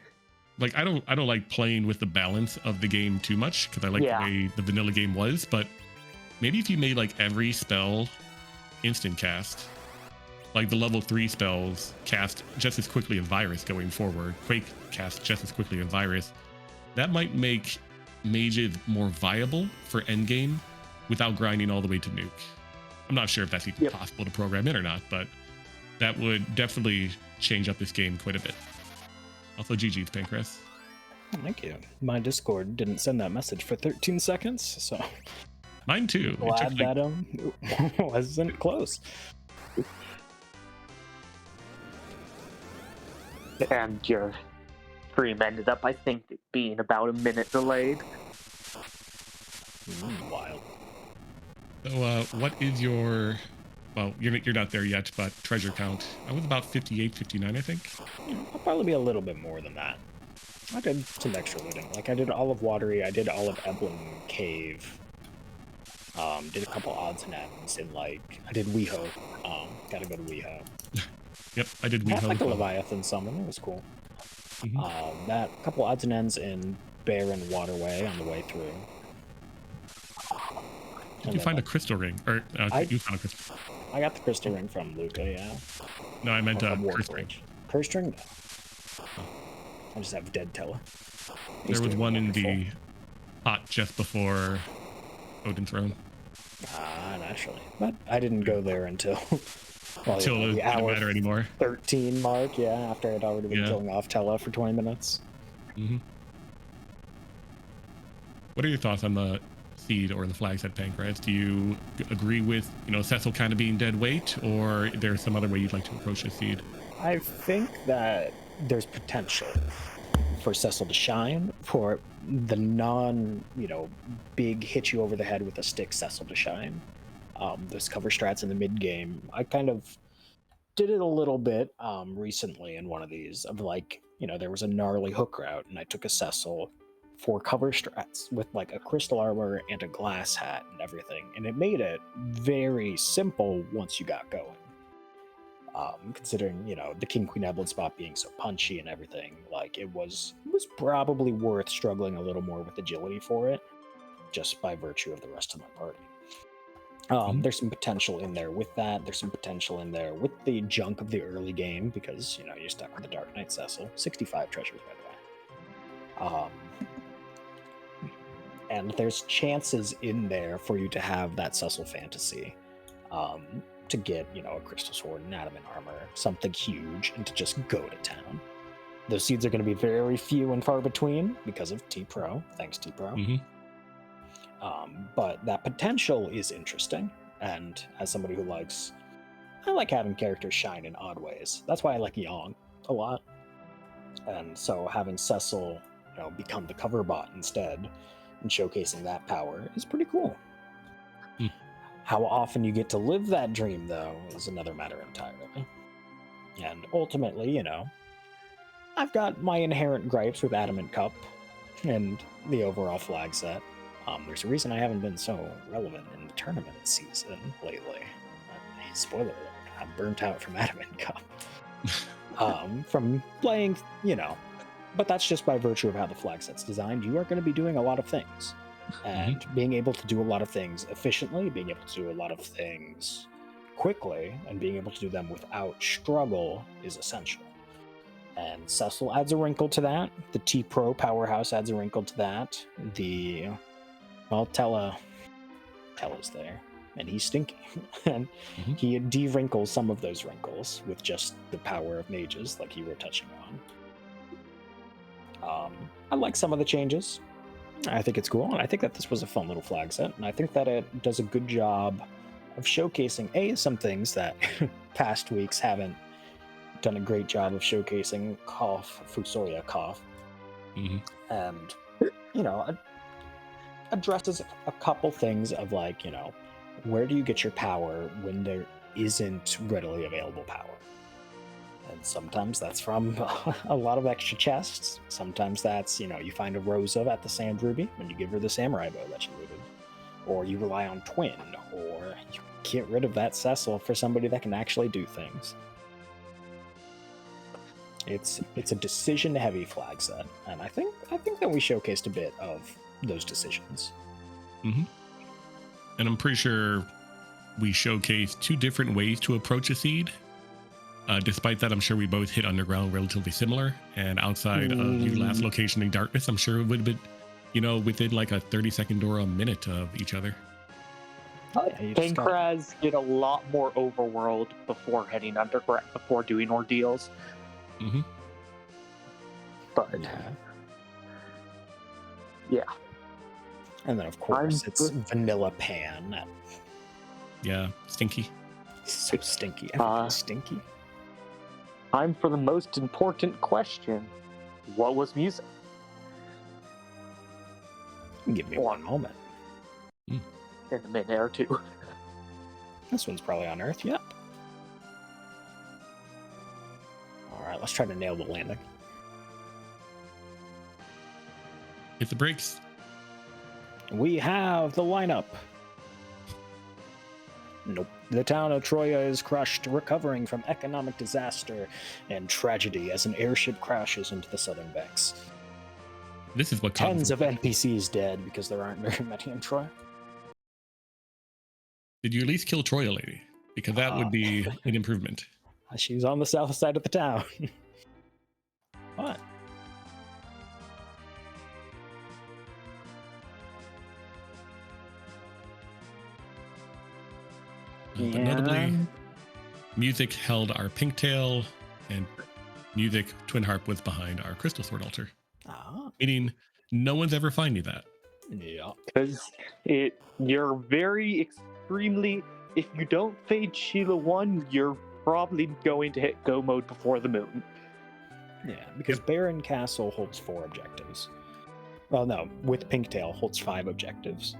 like, I don't like playing with the balance of the game too much, because I like the way the vanilla game was. But maybe if you made like every spell instant cast, like the level 3 spells cast just as quickly as Virus going forward, Quake cast just as quickly as Virus, that might make mages more viable for endgame without grinding all the way to nuke. I'm not sure if that's even possible to program in or not, but that would definitely change up this game quite a bit. Also, GG's, Pancras. Thank you. My Discord didn't send that message for 13 seconds, so mine too. Glad that wasn't close. And your stream ended up, I think, being about a minute delayed. Wild. So, what is your... Well, you're not there yet, but treasure count. I was about 58, 59, I think. I'll probably be a little bit more than that. I did some extra looting. Like, I did all of Watery, I did all of Eblin Cave. Did a couple odds and ends in, like, I did Weho. Gotta go to Weho. Yep, I did Weho. I had like a Leviathan summon, it was cool. That couple odds and ends in Barren Waterway on the way through. Did you find a crystal ring? Or you found a crystal? I got the crystal ring from Luca, yeah. No, I meant cursed ring. Cursed ring? I just have dead Tela. There was one in the pot just before Odin Throne. Naturally. But I didn't go there until until it didn't matter anymore. 13 mark, after I'd already been killing off Tela for 20 minutes. What are your thoughts on the seed or the flags at Pancrase? Do you agree with, Cecil kind of being dead weight, or there's some other way you'd like to approach the seed? I think that there's potential for Cecil to shine, for the big hit you over the head with a stick Cecil to shine. Those cover strats in the mid game, I kind of did it a little bit recently in one of these of there was a gnarly hook route and I took a Cecil for cover strats with like a crystal armor and a glass hat and everything, and it made it very simple once you got going. Considering the King Queen Evelyn spot being so punchy and everything, like it was probably worth struggling a little more with agility for it, just by virtue of the rest of my party. There's some potential in there with that. There's some potential in there with the junk of the early game because you're stuck with the Dark Knight Cecil. 65 treasures, by the way. And there's chances in there for you to have that Cecil fantasy. To get, a crystal sword, an adamant armor, something huge, and to just go to town. Those seeds are going to be very few and far between because of T-Pro. Thanks, T-Pro. Mm-hmm. But that potential is interesting, and as somebody who I like having characters shine in odd ways. That's why I like Yang a lot. And so having Cecil, become the cover bot instead, and showcasing that power is pretty cool. How often you get to live that dream, though, is another matter entirely. And ultimately, I've got my inherent gripes with Adamant Cup and the overall flag set. There's a reason I haven't been so relevant in the tournament season lately. Spoiler alert, I'm burnt out from Adamant Cup. From playing, but that's just by virtue of how the flag set's designed. You are going to be doing a lot of things. And being able to do a lot of things efficiently, being able to do a lot of things quickly, and being able to do them without struggle is essential. And Cecil adds a wrinkle to that. The T-Pro powerhouse adds a wrinkle to that. Tella's there, and he's stinky. And he de-wrinkles some of those wrinkles with just the power of mages, like you were touching on. I like some of the changes. I think it's cool, and I think that this was a fun little flag set, and I think that it does a good job of showcasing some things that past weeks haven't done a great job of showcasing. Fusoya Cough, and addresses a couple things of where do you get your power when there isn't readily available power. And sometimes that's from a lot of extra chests. Sometimes that's, you find a Rosa at the Sand Ruby and you give her the Samurai Bow that you looted. Or you rely on Twin, or you get rid of that Cecil for somebody that can actually do things. It's a decision-heavy flag set, and I think that we showcased a bit of those decisions. And I'm pretty sure we showcased two different ways to approach a seed. Despite that, I'm sure we both hit underground relatively similar. And outside of your last location in darkness, I'm sure it would have been, within like a 30-second or a minute of each other. Pancrase did a lot more overworld before heading underground, before doing ordeals. But yeah. And then of course it's Vanilla Pan. Yeah, stinky. So stinky. Everything's stinky. Time for the most important question. What was music? Give me one moment. In a minute or two. This one's probably on Earth, yep. Alright, let's try to nail the landing. Hit the brakes. We have the lineup. Nope. The town of Troya is crushed, recovering from economic disaster and tragedy as an airship crashes into the southern banks. This is what tens of NPCs dead because there aren't very many in Troy. Did you at least kill Troya lady? Because that would be an improvement. She's on the south side of the town. What? But notably, music held our pink tail, and music twin harp was behind our crystal sword altar. Meaning no one's ever finding that. Yeah. Because you're very extremely. If you don't fade Sheila 1, you're probably going to hit go mode before the moon. Yeah, because Baron Castle holds 4 objectives. Well, no, with Pinktail holds 5 objectives.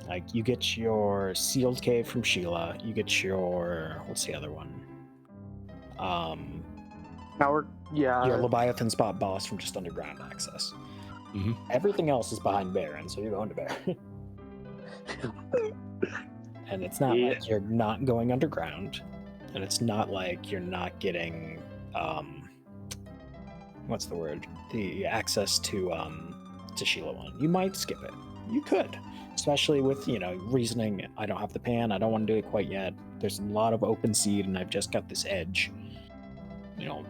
Like, you get your Sealed Cave from Sheila, you get your... what's the other one? Your Leviathan Spot boss from just underground access. Mm-hmm. Everything else is behind Baron, so you're going to Baron. And it's not like you're not going underground, and it's not like you're not getting what's the word? The access to Sheila 1. You might skip it. You could. Especially with, reasoning, I don't have the pan, I don't want to do it quite yet. There's a lot of open seed, and I've just got this edge.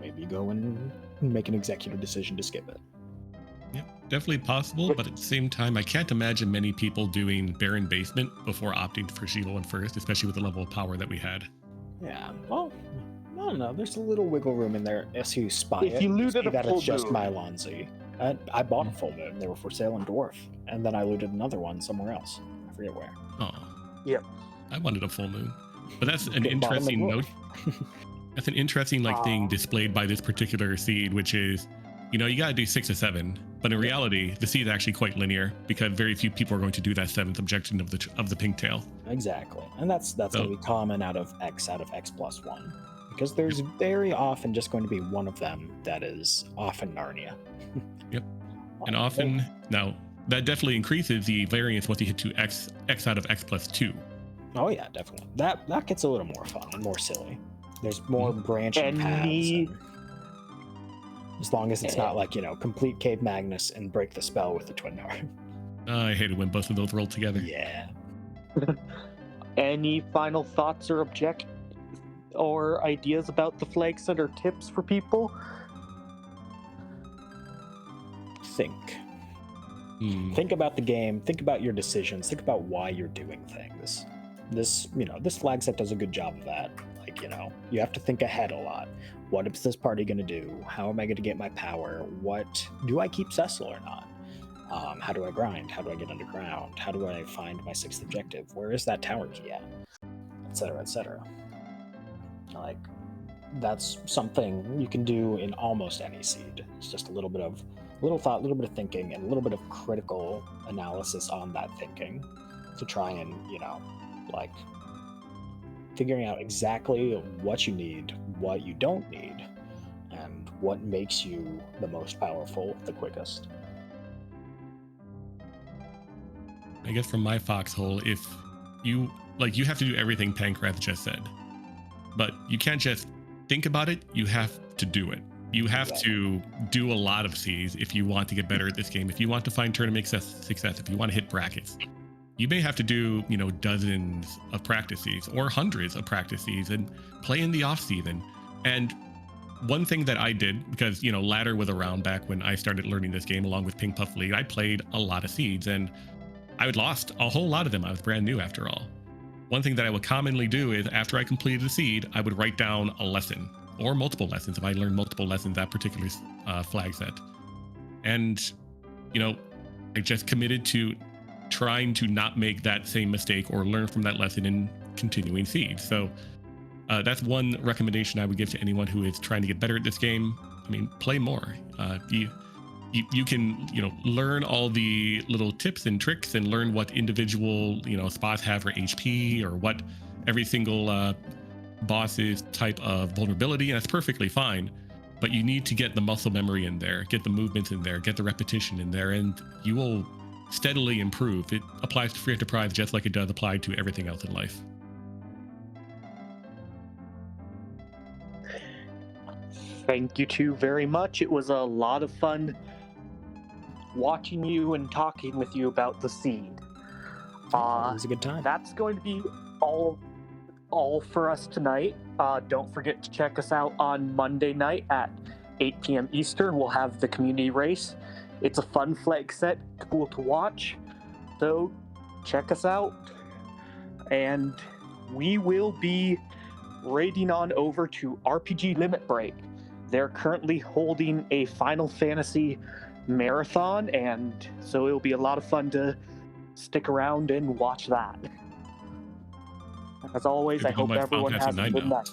Maybe go and make an executive decision to skip it. Yeah, definitely possible, but at the same time, I can't imagine many people doing Baron Basement before opting for Sheila 1 first, especially with the level of power that we had. Yeah, well, I don't know. There's a little wiggle room in there as you spy it. If you looted a full it's just moon. my Lonzi. I bought a full moon. They were for sale in Dwarf, and then I looted another one somewhere else. I forget where. Oh. Yep. I wanted a full moon, but that's an Couldn't bottom interesting it note. That's an interesting thing displayed by this particular seed, which is, you got to do 6 or 7, but in reality, the seed is actually quite linear because very few people are going to do that 7th objection of the Pinktail. Exactly, and that's going to be common out of X plus 1, because there's very often just going to be one of them that is often Narnia. Yep, and often now that definitely increases the variance once you hit to X out of X plus 2. Oh yeah, definitely. That gets a little more fun and more silly. There's more branching paths. As long as it's not like, complete Cave Magnus and break the spell with the Twin Heart. I hate it when both of those roll together. Yeah. Any final thoughts or ideas about the flag set or tips for people? Think. Think about the game. Think about your decisions. Think about why you're doing things. This flag set does a good job of that. Like, you have to think ahead a lot. What is this party going to do? How am I going to get my power? What do I keep Cecil or not? How do I grind? How do I get underground? How do I find my 6th objective? Where is that tower key at? Etc. etc. Like, that's something you can do in almost any seed. It's just a little thought, a little bit of thinking, and a little bit of critical analysis on that thinking to try and, figuring out exactly what you need, what you don't need, and what makes you the most powerful the quickest. I guess from my foxhole, if you have to do everything Pankrath just said, but you can't just think about it, you have to do it. You have to do a lot of Cs if you want to get better at this game. If you want to find tournament success, if you want to hit brackets, you may have to do, dozens of practices or hundreds of practices and play in the off season. And one thing that I did, because, Ladder was around back when I started learning this game along with Pink Puff League, I played a lot of seeds and I had lost a whole lot of them. I was brand new after all. One thing that I would commonly do is after I completed a seed, I would write down a lesson or multiple lessons if I learned multiple lessons that particular flag set. And, I just committed to trying to not make that same mistake or learn from that lesson in continuing seeds. So that's one recommendation I would give to anyone who is trying to get better at this game. I mean, play more. You can, learn all the little tips and tricks and learn what individual, spots have for HP or what every single boss's type of vulnerability, and that's perfectly fine. But you need to get the muscle memory in there, get the movements in there, get the repetition in there, and you will steadily improve. It applies to free enterprise just like it does apply to everything else in life. Thank you two very much. It was a lot of fun watching you and talking with you about the seed. It was a good time. That's going to be all for us tonight. Don't forget to check us out on Monday night at 8 p.m. Eastern. We'll have the community race. It's a fun flag set, cool to watch. So check us out. And we will be raiding on over to RPG Limit Break. They're currently holding a Final Fantasy marathon, and so it'll be a lot of fun to stick around and watch that. As always, Good I to go hope my Final everyone Fantasy has a IX good now. night.